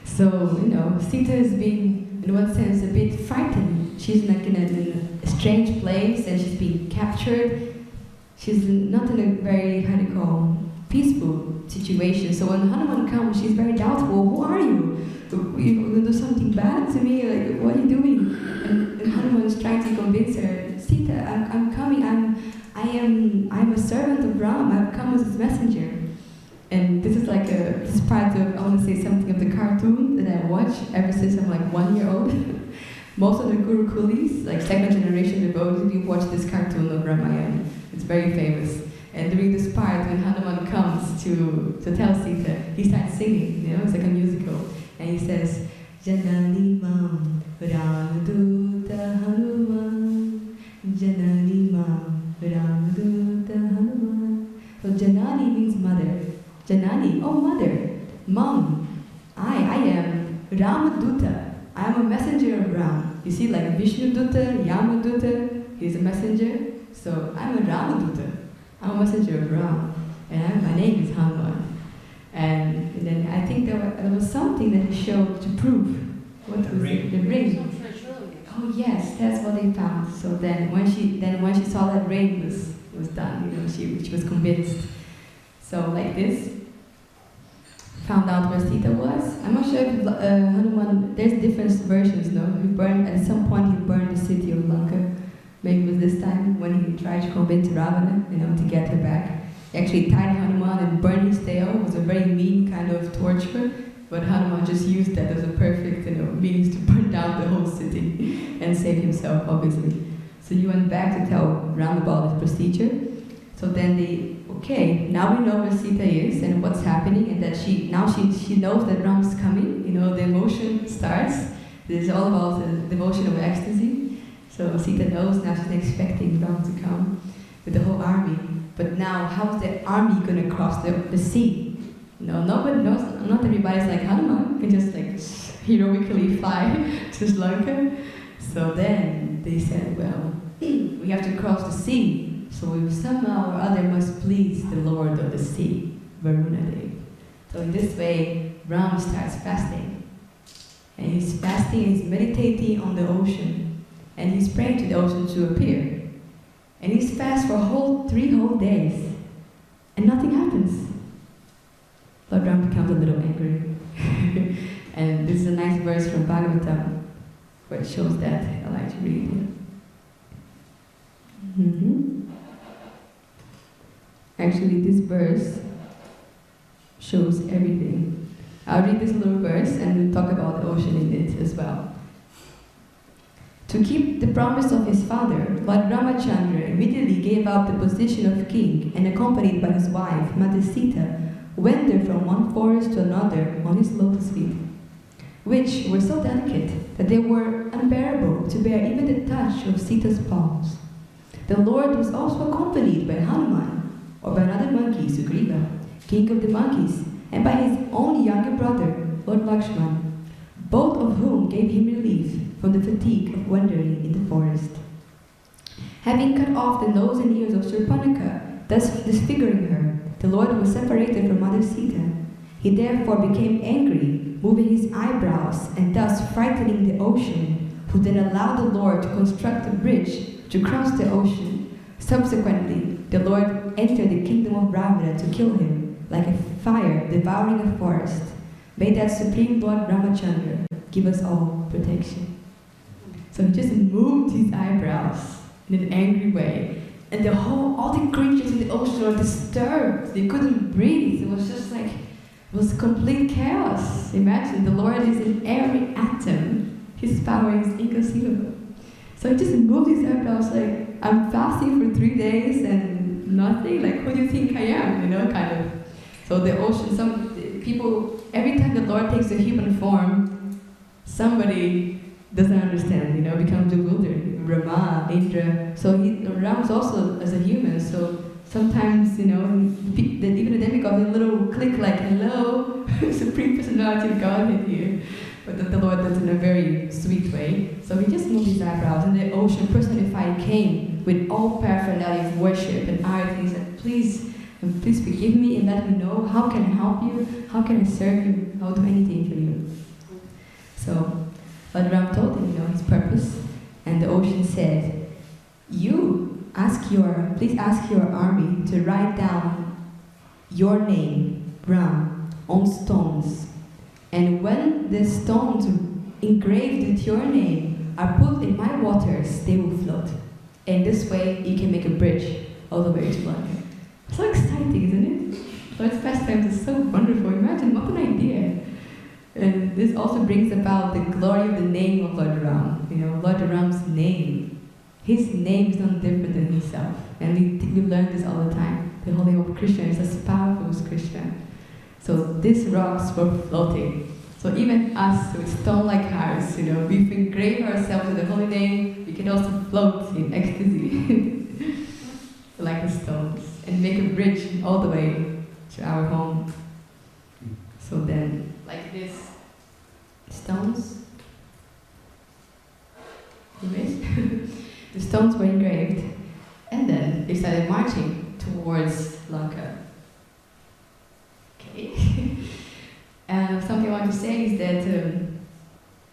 So, Sita has been, in one sense, a bit frightened. She's like in a strange place, and she's being captured. She's not in a very, peaceful situation. So when Hanuman comes, she's very doubtful. Who are you? You're going to do something bad to me? Like, what are you doing? And Hanuman is trying to convince her, Sita, I'm coming. I'm a servant of Ram. I've come as his messenger. And this is like this part of, I want to say something of the cartoon that I watch ever since I'm like 1 year old. Most of the Guru Kulis, like second generation devotees, if you watch this cartoon of Ramayana, it's very famous. And during this part, when Hanuman comes to tell Sita, he starts singing, it's like a musical. And he says, Janani Mam Ramaduta Hanuman, Janani Mam Ramaduta Hanuman. So Janani means mother. Janani, oh mother. Mom, I am Ramaduta. I am a messenger of Ram. You see, like Vishnu Dutta, Yamaduta, he's a messenger. So I'm a Ramaduta. I'm a messenger of Ram. And my name is Hanuman. And then I think there was something that he showed to prove. What was it? The ring. Oh yes, that's what they found. So then when she saw that ring was done, she was convinced. So like this, found out where Sita was. I'm not sure if Hanuman, there's different versions, no? At some point he burned the city of Lanka. Maybe it was this time when he tried to convince Ravana, to get her back. He actually tied Hanuman and burned his tail. It was a very mean kind of torture, but Hanuman just used that as a perfect, means to burn down the whole city and save himself, obviously. So he went back to tell Ram about the procedure. So then now we know where Sita is and what's happening, and that she knows that Ram's coming. The emotion starts. This is all about the devotion of ecstasy. So Sita knows, now she's expecting Ram to come with the whole army. But now, how's the army going to cross the sea? Nobody knows. Not everybody's like Hanuman can just heroically fly to Lanka. So then they said, well, we have to cross the sea. So we somehow or other must please the Lord of the sea, Varuna Dev. So in this way, Ram starts fasting. And he's fasting and he's meditating on the ocean. And he's praying to the ocean to appear. And he's fast for 3 whole days. And nothing happens. Lord Ram becomes a little angry. And this is a nice verse from Bhagavatam, where it shows that. I like to read it. Actually, this verse shows everything. I'll read this little verse and we'll talk about the ocean in it as well. To keep the promise of his father, Lord Ramachandra immediately gave up the position of king and, accompanied by his wife, Mother Sita, wandered from one forest to another on his lotus feet, which were so delicate that they were unbearable to bear even the touch of Sita's palms. The Lord was also accompanied by Hanuman, or by another monkey, Sugriva, king of the monkeys, and by his own younger brother, Lord Lakshman, both of whom gave him relief from the fatigue of wandering in the forest. Having cut off the nose and ears of Shurpanakha, thus disfiguring her, the Lord was separated from Mother Sita. He therefore became angry, moving his eyebrows and thus frightening the ocean, who then allowed the Lord to construct a bridge to cross the ocean. Subsequently, the Lord entered the kingdom of Ravana to kill him, like a fire devouring a forest. May that Supreme Lord Ramachandra give us all protection. So he just moved his eyebrows in an angry way, and all the creatures in the ocean were disturbed. They couldn't breathe. It was just like, it was complete chaos. Imagine, the Lord is in every atom. His power is inconceivable. So he just moved his eyebrows like, I'm fasting for 3 days and nothing. Like, who do you think I am? Kind of. So the ocean, some people, every time the Lord takes a human form, somebody doesn't understand, becomes bewildered. Rama, Indra. So Rama's also as a human. So sometimes, even the demigods, a little click like, hello, Supreme Personality of Godhead here. But the Lord does it in a very sweet way. So he just moved his eyebrows, and the ocean personified came with all paraphernalia of worship and art. He said, please forgive me and let me know how can I help you, how can I serve you, I'll do anything for you. So Balaram told him, his purpose, and the ocean said, please ask your army to write down your name, Ram, on stones. And when the stones engraved with your name are put in my waters, they will float. And this way, you can make a bridge all the way to Lanka. So exciting, isn't it? Lord's pastimes is so wonderful. Imagine, what an idea. And this also brings about the glory of the name of Lord Ram. Lord Ram's name. His name is not different than himself. And we learn this all the time. The whole name of Krishna is as powerful as Krishna. So these rocks were floating. So even us with stone-like hearts, if we engrave ourselves with the holy name, we can also float in ecstasy, like the stones, and make a bridge all the way to our home. So then, like this, stones, the stones were engraved, and then they started marching towards Lanka. Okay. Something I want to say is that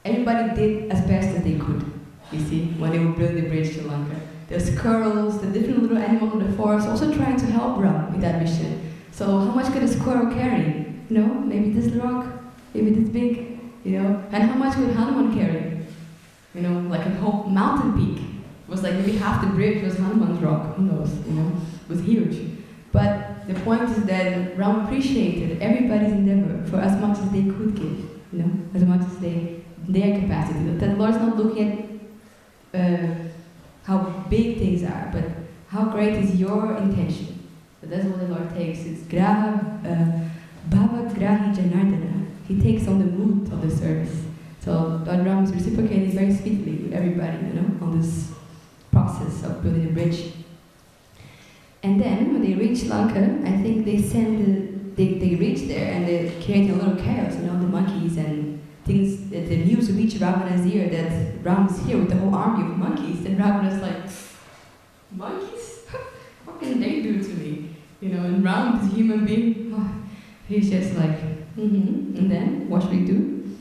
everybody did as best as they could, you see, when they were building the bridge to Lanka. The squirrels, the different little animals in the forest also trying to help Ram with that mission. So how much could a squirrel carry? Maybe this rock, maybe this big, and how much could Hanuman carry? Like a whole mountain peak. It was like maybe half the bridge was Hanuman's rock, who knows, it was huge. But the point is that Ram appreciated everybody's endeavor for as much as they could give, as much as their capacity. That Lord's not looking at how big things are, but how great is your intention. So that's what the Lord takes. It's Bhava Grahi Janardana. He takes on the mood of the service. So Lord Ram is reciprocating very sweetly with everybody, on this process of building a bridge. And then when they reach Lanka, I think they reach there and they create a little chaos, the monkeys and things. The news reach Ravana's ear that Ram is here with the whole army of monkeys, and Ravana's like, monkeys? What can they do to me? And Ram, this human being, he's just like, and then what should we do?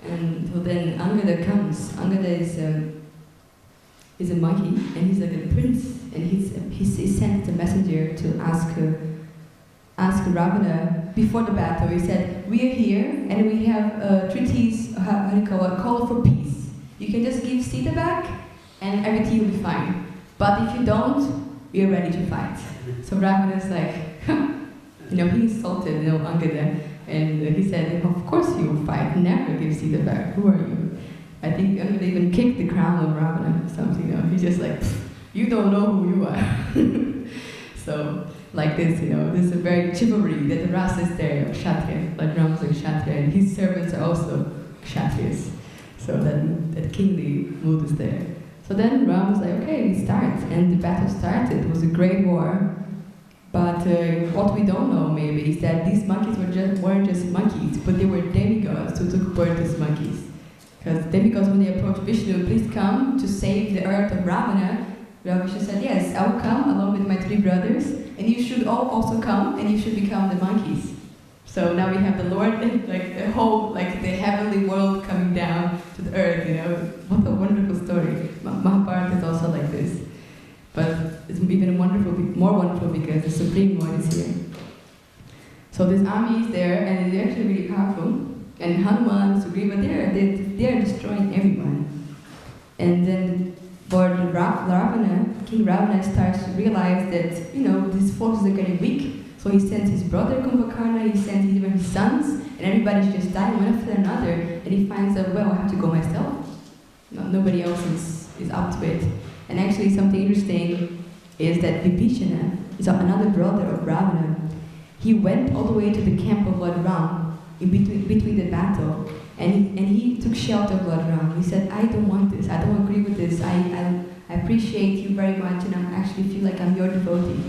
And so then Angada comes. Angada is a monkey, and he's like a prince, and he sent a messenger to ask Ravana before the battle. He said, we are here, and we have treaties, how do you call it, call for peace. You can just give Sita back, and everything will be fine. But if you don't, we are ready to fight. So Ravana's like, he insulted Angada, and he said, of course you will fight, never give Sita back, who are you? I think Angada even kicked the crown of Ravana or something, He's just like, you don't know who you are. So like this, there's a very chivalry that the Rasa is there, Kshatriya, like Rama's like Kshatriya, and his servants are also Kshatriyas. So that kingly mood is there. So then Ram was like, okay, we start, and the battle started. It was a great war. But what we don't know maybe is that these monkeys weren't just monkeys, but they were demigods who took birth as monkeys. Because demigods, when they approached Vishnu, please come to save the earth of Ravana, Vishnu said, yes, I will come along with my 3 brothers, and you should all also come, and you should become the monkeys. So now we have the Lord, like the whole, like the heavenly world coming down to the earth, What a wonderful story. Mahabharata is also like this. But it's even more wonderful because the Supreme Lord is here. So this army is there, and they're actually really powerful. And Hanuman, Sugriva, they're destroying everyone. And then Lord Ravana, King Ravana starts to realize that, these forces are getting weak. So he sends his brother Kumbhakarna, he sends even his sons, and everybody's just dying one after another. And he finds out, well, I have to go myself. Nobody else is up to it. And actually something interesting is that Vibhishana is another brother of Ravana. He went all the way to the camp of Lord Ram in between the battle, and he took shelter of Lord Ram. He said, I don't want this, I don't agree with this, I appreciate you very much, and I actually feel like I'm your devotee.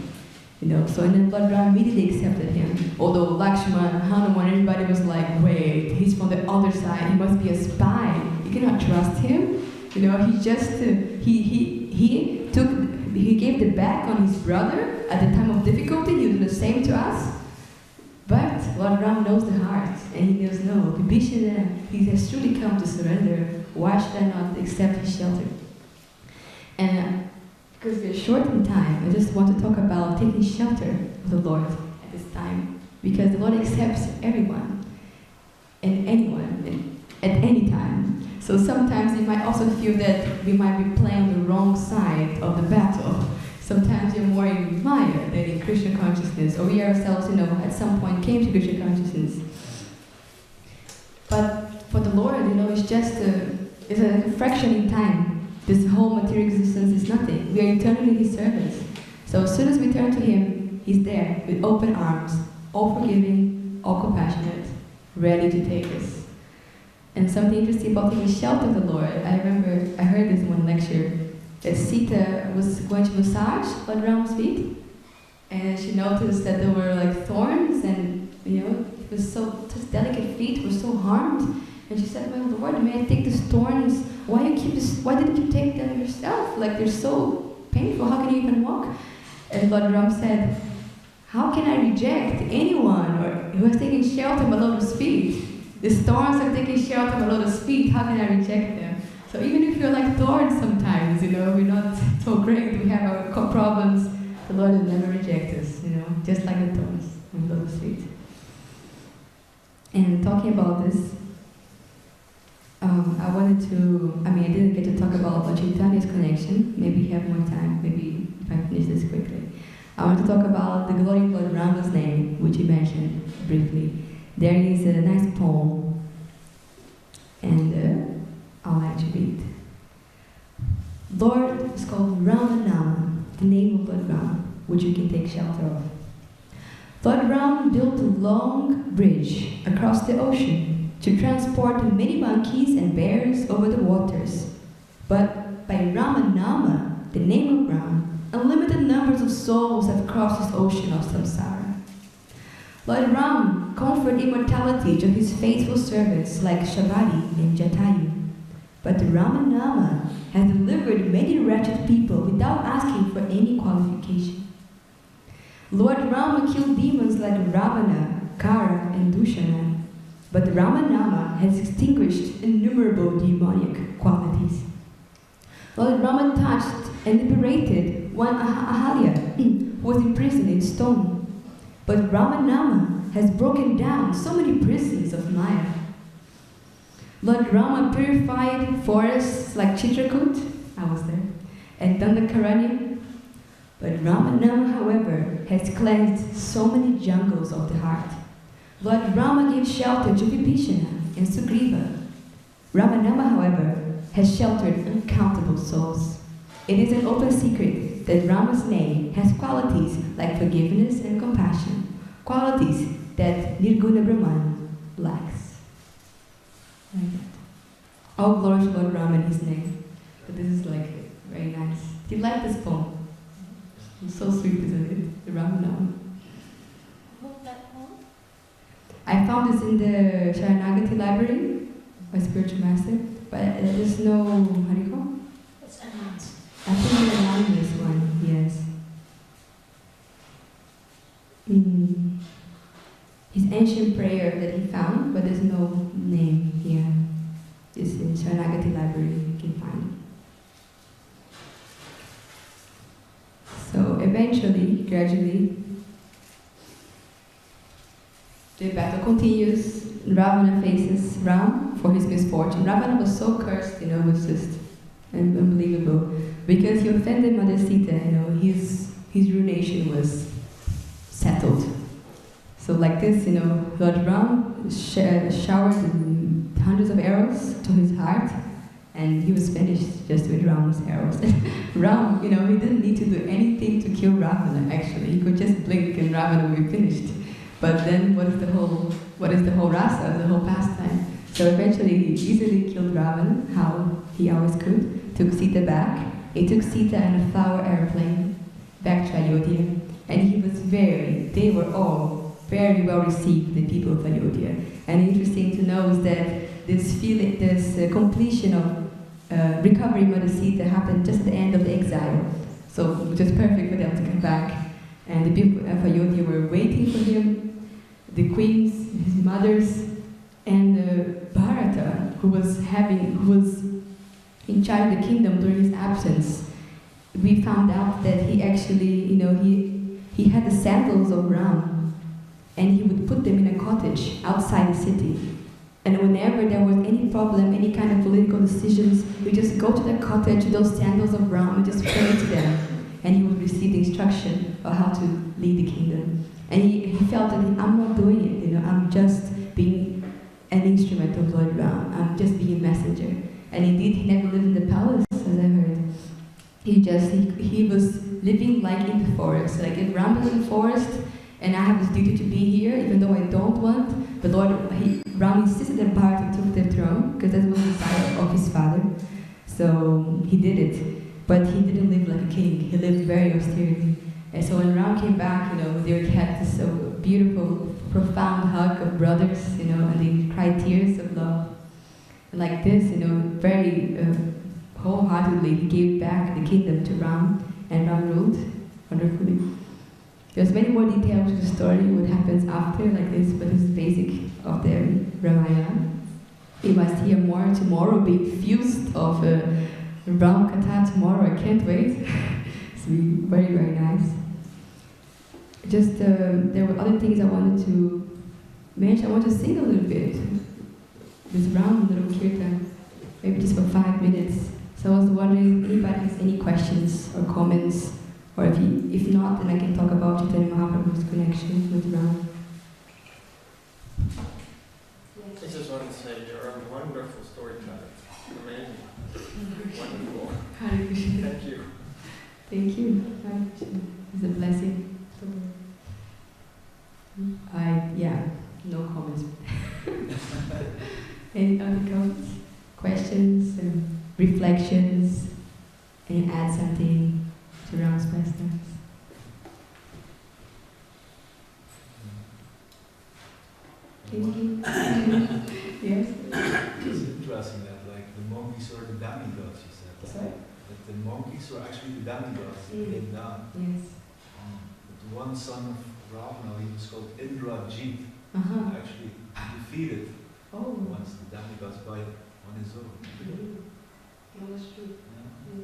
So and then Lord Ram immediately accepted him. Although Lakshman, Hanuman, everybody was like, wait, he's from the other side, he must be a spy. You cannot trust him. He just he gave the back on his brother at the time of difficulty. He did the same to us. But Lord Ram knows the heart, and he knows, no, Vibhishana, he has truly come to surrender. Why should I not accept his shelter? And because we're short in time, I just want to talk about taking shelter of the Lord at this time, because the Lord accepts everyone and anyone at any time. So sometimes you might also feel that we might be playing on the wrong side of the battle. Sometimes you're more in Maya than in Krishna consciousness, or we ourselves, at some point came to Krishna consciousness. But for the Lord, it's just it's a fraction in time. This whole material existence is nothing. We are eternally His servants. So as soon as we turn to Him, He's there with open arms, all forgiving, all compassionate, ready to take us. And something interesting about taking shelter of the Lord, I remember I heard this in one lecture, that Sita was going to massage Lord Rama's feet, and she noticed that there were like thorns, and it was such delicate feet were so harmed, and she said, "My Lord, may I take these thorns? Why didn't you take them yourself? Like they're so painful. How can you even walk?" And Lord Ram said, "How can I reject anyone who has taken shelter of my lotus feet? These thorns have taken shelter of my lotus feet. How can I reject them?" So even if you're like thorns sometimes, we're not so great, we have our problems, the Lord will never reject us, just like the thorns on the lotus feet. And talking about this, I didn't get to talk about Chaitanya's connection. Maybe we have more time, maybe if I finish this quickly. I want to talk about the glory of Lord Rama's name, which he mentioned briefly. There is a nice poem, and I'll like to read. Lord is called Ramana, the name of Lord Ram, which you can take shelter of. Lord Ram built a long bridge across the ocean to transport many monkeys and bears over the waters. But by Ramanama, the name of Ram, unlimited numbers of souls have crossed this ocean of samsara. Lord Ram conferred immortality to his faithful servants like Shabari and Jatayu. But Ramanama has delivered many wretched people without asking for any qualification. Lord Rama killed demons like Ravana, Kara, and Dushana. But Ramanama has extinguished innumerable demonic qualities. Lord Rama touched and liberated one Ahalya, who was imprisoned in stone. But Ramanama has broken down so many prisons of Maya. Lord Rama purified forests like Chitrakoot, I was there, and Dandakaranya. But Ramanama, however, has cleansed so many jungles of the heart. Lord Rama gave shelter to Vibhishana and Sugriva. Ramanama, however, has sheltered uncountable souls. It is an open secret that Rama's name has qualities like forgiveness qualities that Nirguna Brahman lacks. Like that. All glory to Lord Rama in his name. But this is like very nice. Do you like this poem? It's so sweet, isn't it? The Ramana. Wrote that poem? I found this in the Sharanagati library by spiritual master, but there's no, how do you call it? It's announced. I think the anonymous one, yes. His ancient prayer that he found, but there's no name here. It's in Sharanagati library, you can find it. So eventually, gradually, the battle continues. Ravana faces Ram for his misfortune. Ravana was so cursed, it was just unbelievable. Because he offended Mother Sita, his ruination was settled. So like this, Lord Ram showered hundreds of arrows to his heart, and he was finished just with Rama's arrows. Ram, he didn't need to do anything to kill Ravana, actually. He could just blink and Ravana would be finished. But then what is the whole rasa, the whole pastime? So eventually he easily killed Ravana, how he always could, took Sita back. He took Sita in a flower airplane back to Ayodhya. And they were all very well received, the people of Ayodhya. And interesting to know is that this completion of recovering Mother Sita happened just at the end of the exile. So it was perfect for them to come back. And the people of Ayodhya were waiting for him, the queens, his mothers, and Bharata, who was in charge of the kingdom during his absence. We found out that he actually, he had the sandals of Ram, and he would put them in a cottage outside the city. And whenever there was any problem, any kind of political decisions, we just go to the cottage with those sandals of Ram and just pray to them. And he would receive the instruction of how to lead the kingdom. And he felt that I'm not doing it, I'm just being an instrument of Lord Ram. I'm just being a messenger. And indeed, he never lived in the palace, as I heard. He was living like in the forest. Like if Ram is in the forest, and I have this duty to be here, even though I don't want, but Ram insisted that Bharata took the throne, because that was the desire of his father. So he did it. But he didn't live like a king. He lived very austerely. And so when Ram came back, they had this beautiful, profound hug of brothers, and they cried tears of love. And like this, very wholeheartedly, he gave back the kingdom to Ram, and Ram ruled wonderfully. There's many more details to the story, what happens after, like this, but this is basic of the Ramayana. You must hear more tomorrow, being fused of Ram Katha tomorrow. I can't wait. It's be very, very nice. Just, there were other things I wanted to mention. I want to sing a little bit. This Ram little kirtan, maybe just for 5 minutes. So I was wondering if anybody has any questions or comments, or if not, then I can talk about Chaitanya Mahaprabhu's connection with Ram. I just want to say you're a wonderful storyteller. Amazing. Wonderful. Hare Krishna. Thank you. Thank you. Hare Krishna. It's a blessing. No comments. Any other comments? Questions? Reflections? Can you add something to Ram's pastimes? Thank you. Yes? It's interesting that the monkeys are the demigods, you said. Sorry? That the monkeys were actually the demigods that came down. Yes. But one son of Ravana, he was called Indrajit, actually defeated once the demigods by on his own. That's true. Yeah.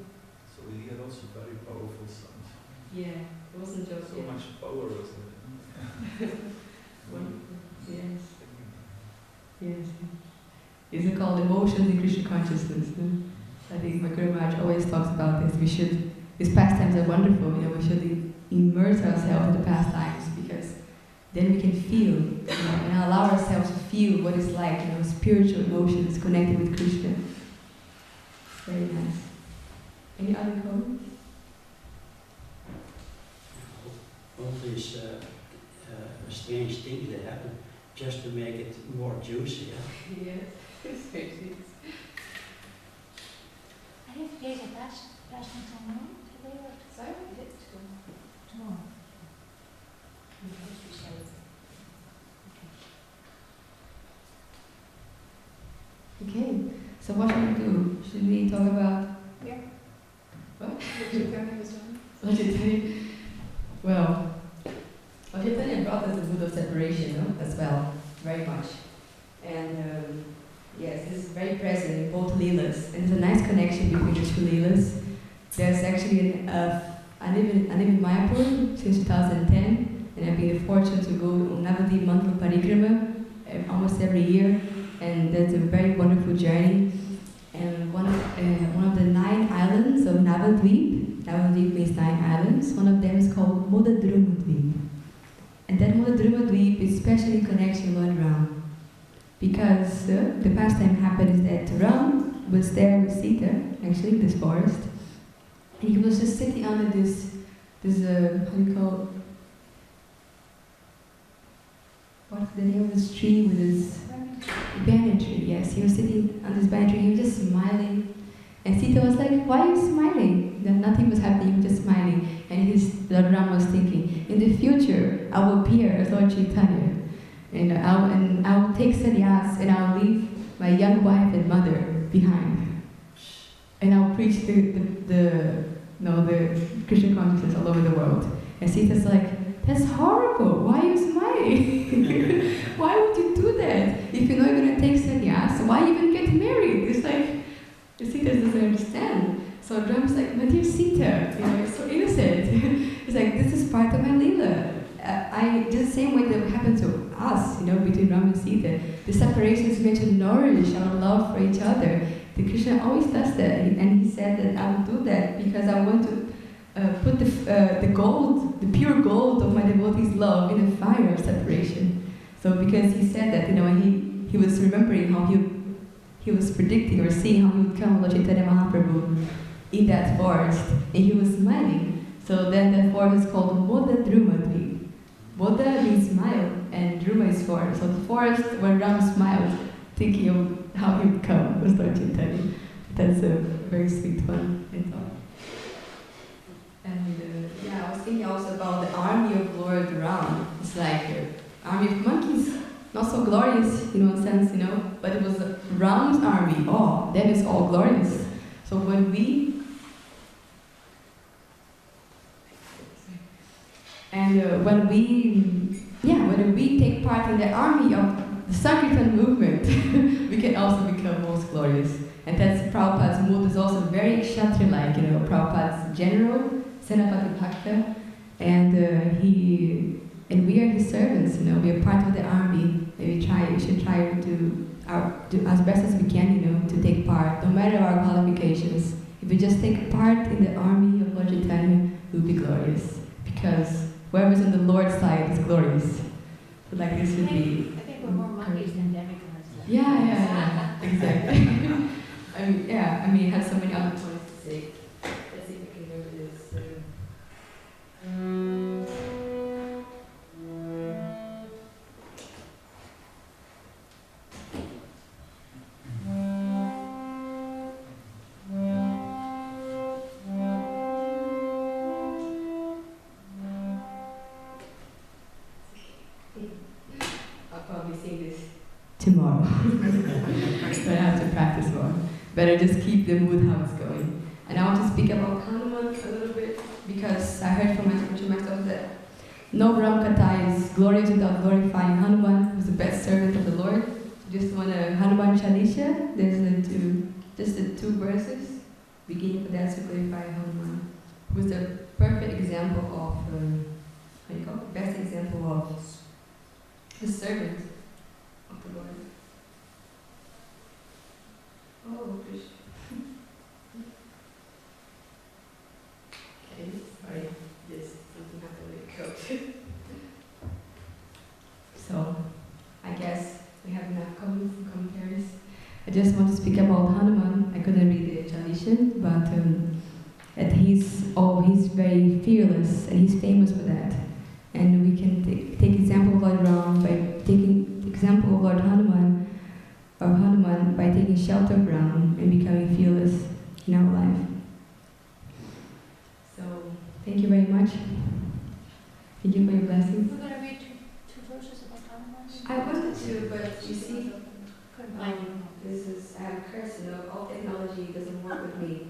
So he had also very powerful sons. Yeah, it wasn't just So much power was there. Wonderful. Yes. Yes. These are called emotions in Krishna consciousness. No? I think my Guru Maharaj always talks about this. These pastimes are wonderful. We should immerse ourselves in the pastimes, because then we can feel, and allow ourselves to feel what it's like, spiritual emotions connected with Krishna. Very nice. Any other comments? Always strange things that happen just to make it more juicy. Yes, strange things. I think there's a passion tomorrow, today or Sorry, it's tomorrow. Okay, so what should we do? Should we talk about Yeah. what? Vegetarian was done. Vegetarian? Well, vegetarian brought us the mood of separation, no? As well, very much. And yes, this is very present in both Leelas. And there's a nice connection between the two Leelas. There's actually I live in Mayapur since 2010, and I've been the fortune to go on Navadip monthly parikrama almost every year, and that's a very wonderful journey. And one of the 9 islands of Navadvip means 9 islands, one of them is called Modadrumadvip. And that Modadrumadvip is especially in connection with Ram, because the past time happened is that Ram was there with Sita, actually in this forest, and he was just sitting under this how do you call it? What's the name of this tree with this banyan tree? Yes, he was sitting on this banyan tree, he was just smiling. And Sita was like, why are you smiling? Then nothing was happening, he was just smiling. And Lord Ram was thinking, in the future, I will appear as Lord Chaitanya. And I will take sannyas and I will leave my young wife and mother behind. And I will preach the Krishna consciousness all over the world. And Sita's like, that's horrible, why are you smiling? Why would you do that? If you know you're going to take sannyas, why even get married? It's like, Sita doesn't understand. So Ram's like, but dear Sita, you're so innocent. It's like, this is part of my Leela. Just the same way that happened to us, between Ram and Sita. The separation is meant to nourish our love for each other. The Krishna always does that, and he said that I will do that because I want to put the gold, the pure gold of my devotees' love in the fire of separation. So because he said that, he was remembering how he was predicting or seeing how he would come Lord Chaitanya Mahaprabhu in that forest, and he was smiling. So then that forest is called Modadrumadvip. Moda means smile, and Druma is forest. So the forest where Ram smiled, thinking of how he would come was Lord Chaitanya. That's a very sweet one, I thought. And I was thinking also about the army of Lord Ram. It's like an army of monkeys, not so glorious, in one sense, but it was Ram's army. Oh, that is all glorious. So when we take part in the army of the Sankirtan movement, we can also become most glorious. And that's Prabhupada's mood is also very Kshatriya-like, Prabhupada's general, Senapati Bhakta, and we are his servants, we are part of the army, and we should try to do as best as we can, to take part, no matter our qualifications. If we just take part in the army of Lord Chaitanya, we'll be glorious, because whoever's on the Lord's side is glorious. So like this would be... I think we're more monkeys than demigods. Yeah, exactly. It has so many other points to say. Let's see if we can go with this. I'll probably sing this tomorrow. But I have to practice more. Better just keep the mood how it's going. And I want to speak about Hanuman a little bit, because I heard from my spiritual master that no Ram Katha is glorious without glorifying Hanuman, who's the best servant of the Lord. So just want to Hanuman Chalisha, there's the two verses, beginning with that to glorify Hanuman, who's the perfect example of, best example of the servant of the Lord. Oh, Krishna. Okay, sorry. Yes, something happened with the coat. So, I guess we have enough commentaries. I just want to speak about Hanuman. I couldn't read the Chalishan, but that he's very fearless, and he's famous for that. And we can take his shelter ground and becoming fearless in our life. So, thank you very much. Thank you for your blessings. We're going to read two verses about Hanuman. I wanted to, but you see, Couldn't find it. I have a curse, all technology doesn't work with me.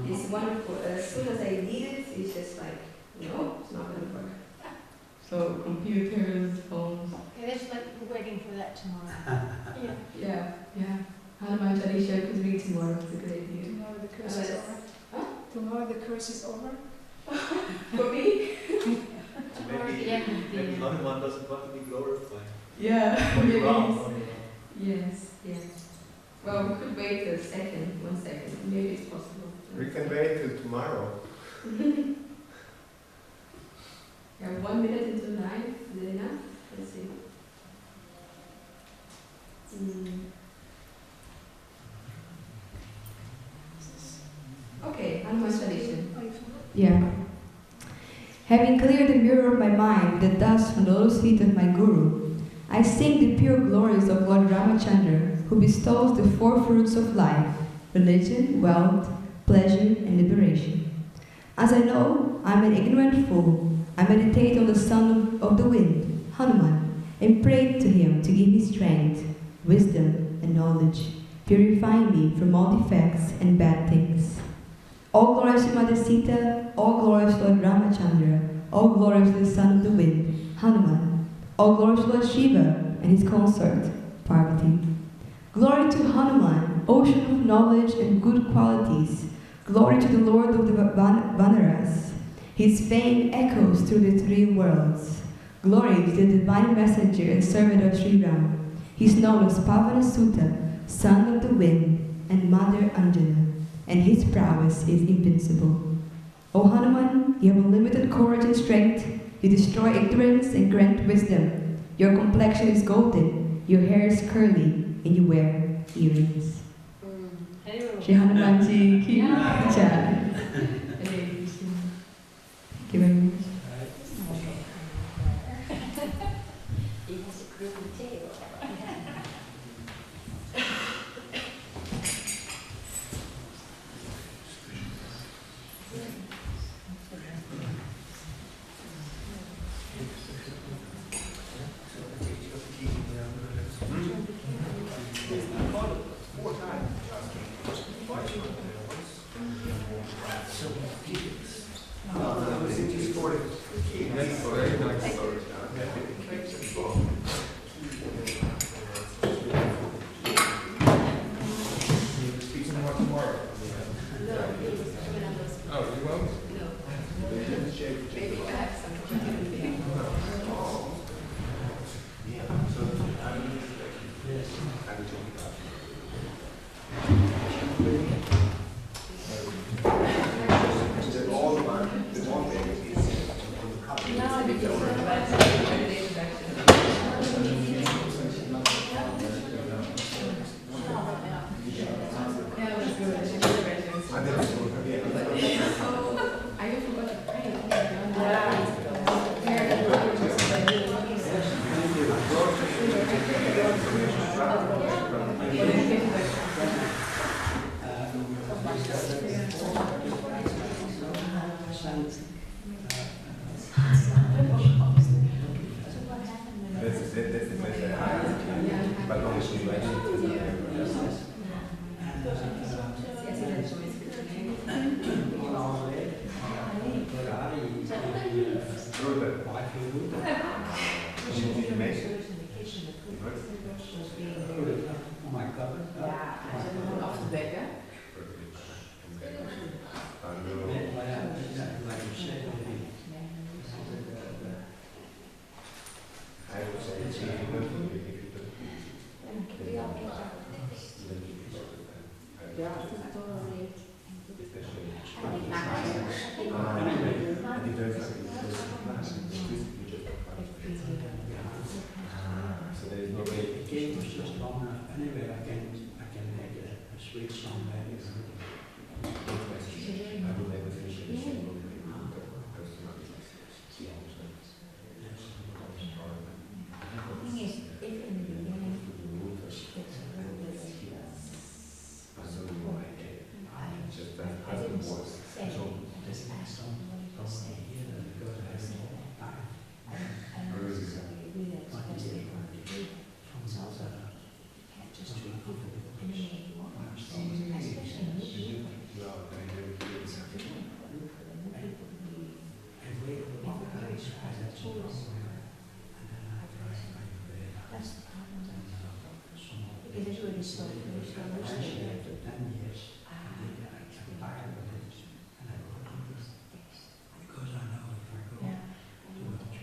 It's wonderful. As soon as I need it, it's just like, no, it's not going to work. So computers, phones. Okay, that's like we're waiting for that tomorrow. Yeah. Hanuman Chalisa could read tomorrow. It's a good idea. Tomorrow the curse is over. Huh? Tomorrow the curse is over. For me? Maybe Hanuman doesn't want to be glorified. Yeah. Only Ram, only Ram. Yes. Well, we could wait a second, 1 second. Maybe it's possible. We can wait till tomorrow. Yeah, 1 minute until 9. Is it enough? Let's see. Okay, Hanuman Tradition. Oh, you forgot? Yeah. Having cleared the mirror of my mind, the dust from the lotus feet of my Guru, I sing the pure glories of Lord Ramachandra, who bestows the four fruits of life: religion, wealth, pleasure, and liberation. As I know, I'm an ignorant fool. I meditate on the son of the wind, Hanuman, and pray to him to give me strength, wisdom, and knowledge, purifying me from all defects and bad things. All glories to Mother Sita, all glories to Lord Ramachandra, all glories to the son of the wind, Hanuman, all glories to Lord Shiva and his consort, Parvati. Glory to Hanuman, ocean of knowledge and good qualities. Glory to the Lord of the Vanaras. His fame echoes through the three worlds. Glory to the divine messenger and servant of Sri Ram. He is known as Pavana Sutta, son of the wind, and Mother Anjana, and his prowess is invincible. O Hanuman, you have unlimited courage and strength. You destroy ignorance and grant wisdom. Your complexion is golden, your hair is curly, and you wear earrings. Shri Hanuman Ji ki jai. Thank you very much. so Actually, lucid. after 10 years, I get tired of it, and I go to this. Because I know if I go Yeah. too much,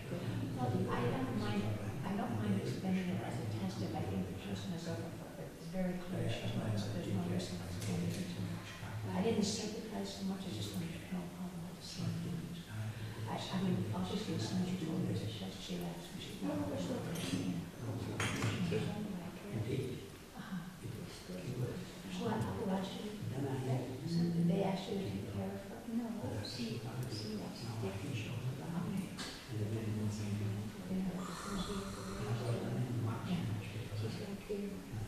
Well, I don't mind explaining it as a test if I think the person is over for it. It's very clear, she's not, so there's no reason to do anything to much. I didn't sympathize so much, I just wanted to know how to see it. I mean, obviously, as soon as you told her that she left, she's not always looking. Indeed. Uh-huh. It was good. Who asked you? Then I had Did they ask you to take care of her? No. see Now I can show her. Okay. and then it was in Yeah. I wasn't in much, because I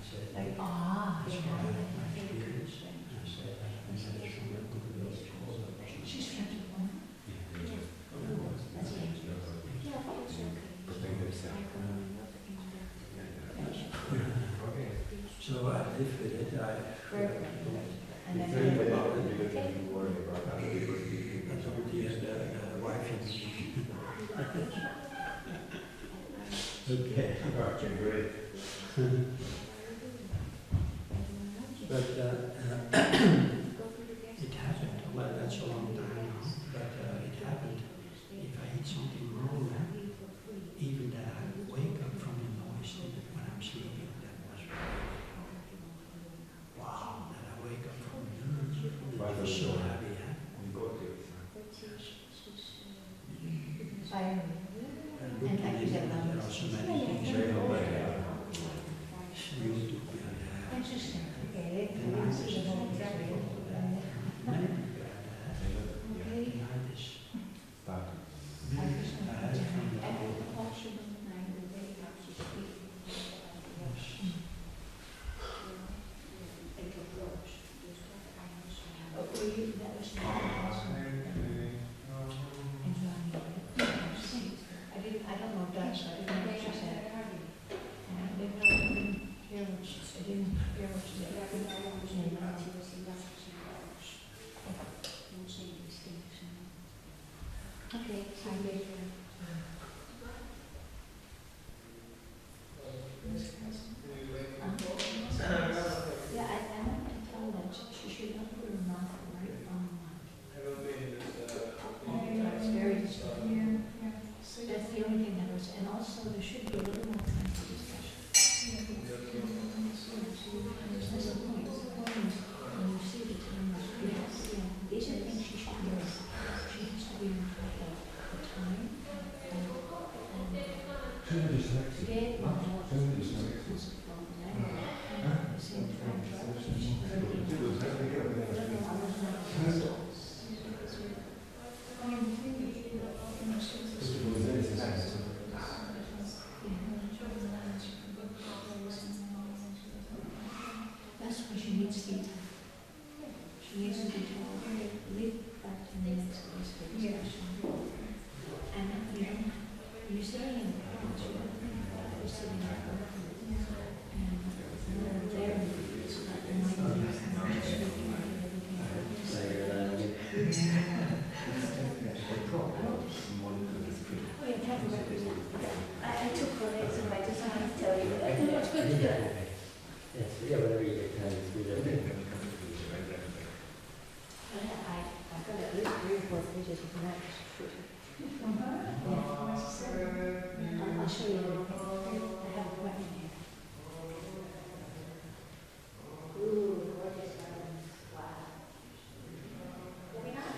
said, Like, ah, that's yeah. why I like my experience. And I said, I said, it's from the good She's friends with one. That's it. Yeah, it's okay. So I live with it. Very good. And then. Very good. Okay. You worry about how people speak. I told the wife and okay. Okay, great. But it happened. Well, that's a long time now. But it happened. If I eat something wrong, even that I wake up from the noise when I'm sleeping, that was wow. That I wake up from it. It was so happy. Huh? Fire. And look at it, there are so many things. YouTube, Interesting. Okay. many people have that. Okay. Tinnitus. Start. I had it from the I don't know Dutch, so I didn't know what she said. And I didn't hear what she said. I didn't hear what she said. Okay, so I gave her. Yeah, I want to tell her that she should not put her mouth right on the mic. It's very disturbing. That's the only thing that was, and also there should be a little more time for discussion. That's the point. The point is, when you see the time is yes, these are things she should do. She has to be in control of the time and get on the same time. That's why she needs the time. She needs to be told, leave 5 minutes for this discussion. And you're sitting in the crowd, you don't think about it, you're sitting in the crowd. And there, it's not reminding you how much you're speaking and everything. Oh, yeah, try to represent. I took her legs and I just wanted to tell you that. It's good to do it. Yes, yeah, whatever you get time to do that. I've got at least 3 or 4 pages of notes. I'll show you. I have a weapon here. Ooh, gorgeous gardens. Wow. Maybe not.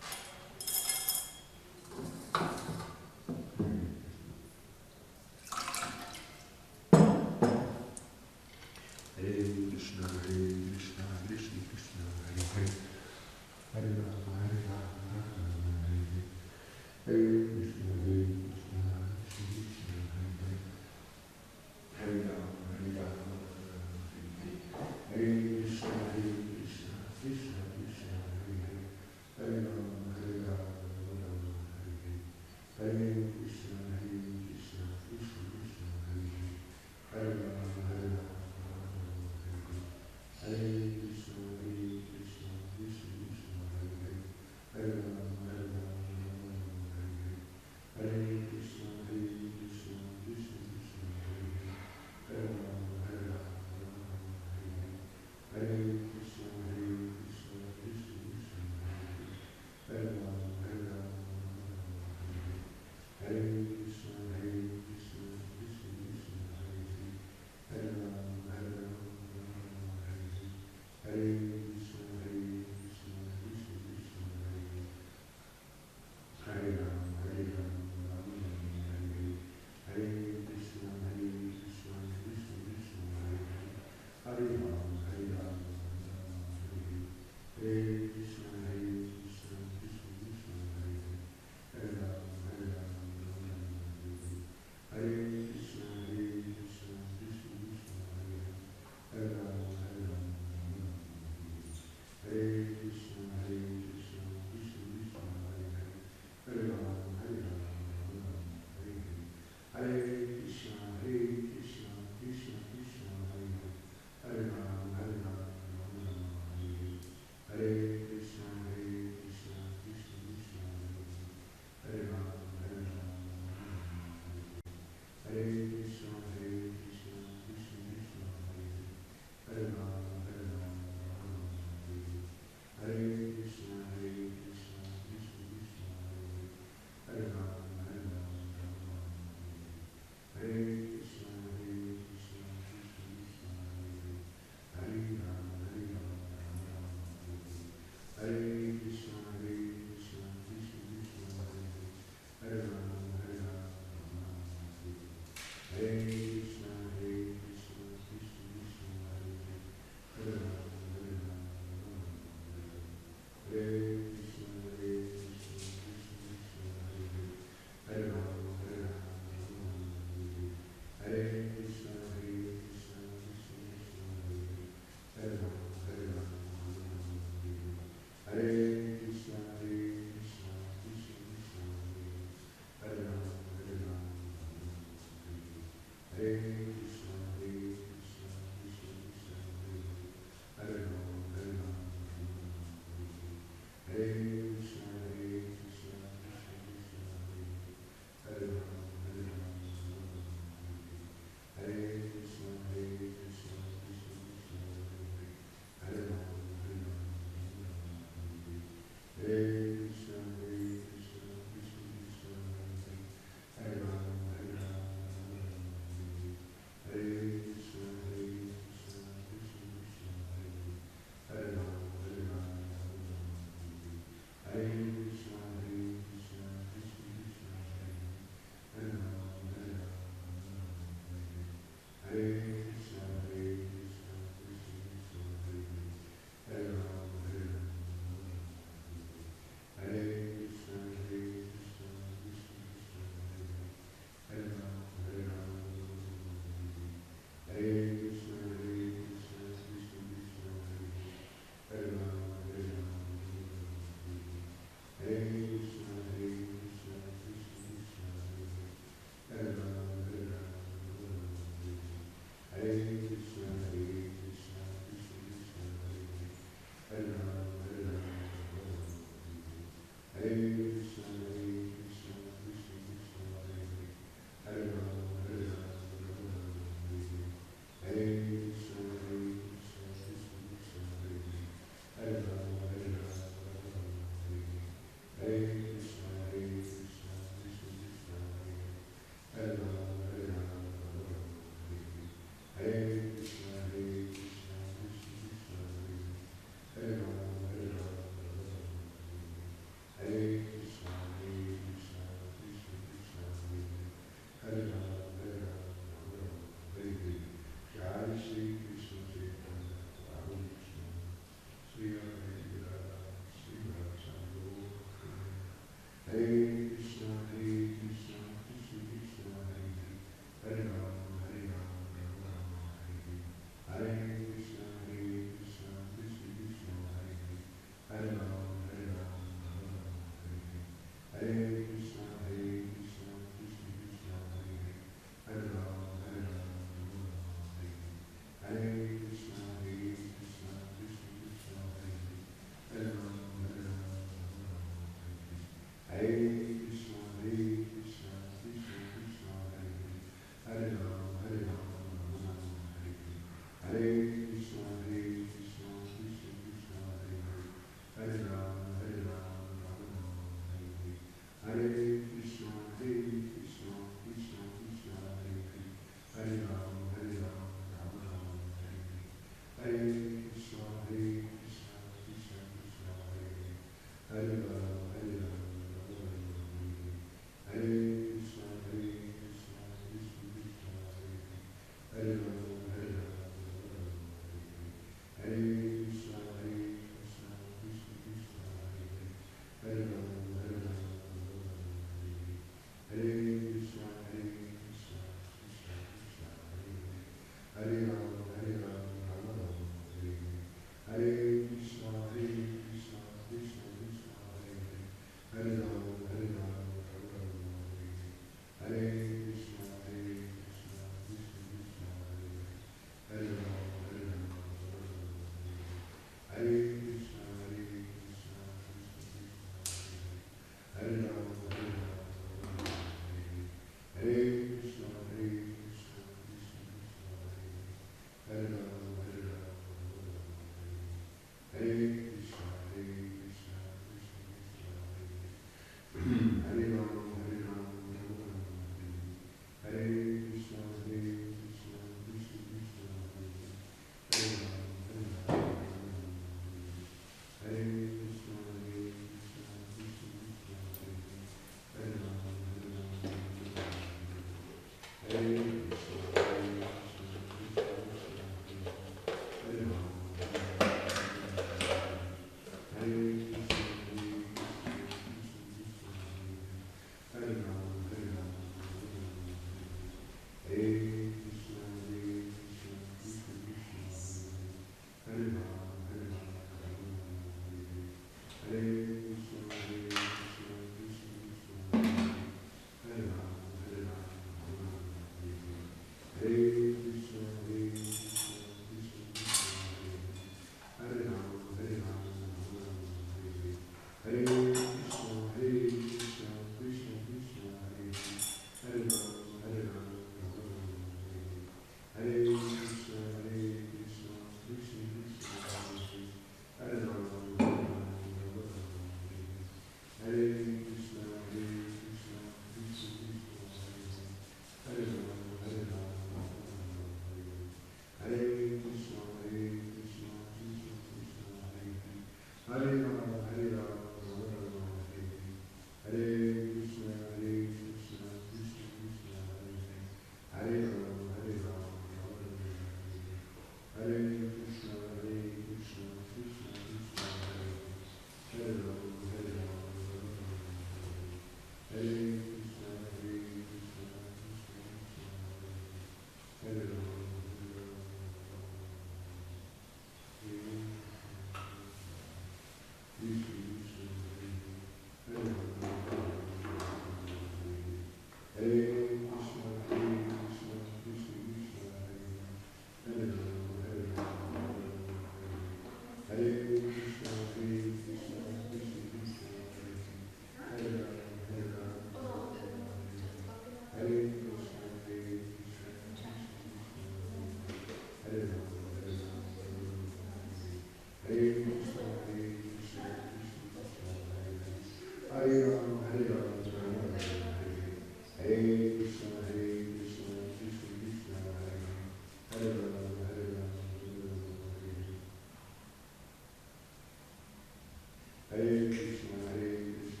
Hare Krishna, Hare Krishna,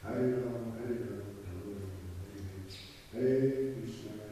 Hare Ram, Hare Ram, Hare Ram, Hare Krishna,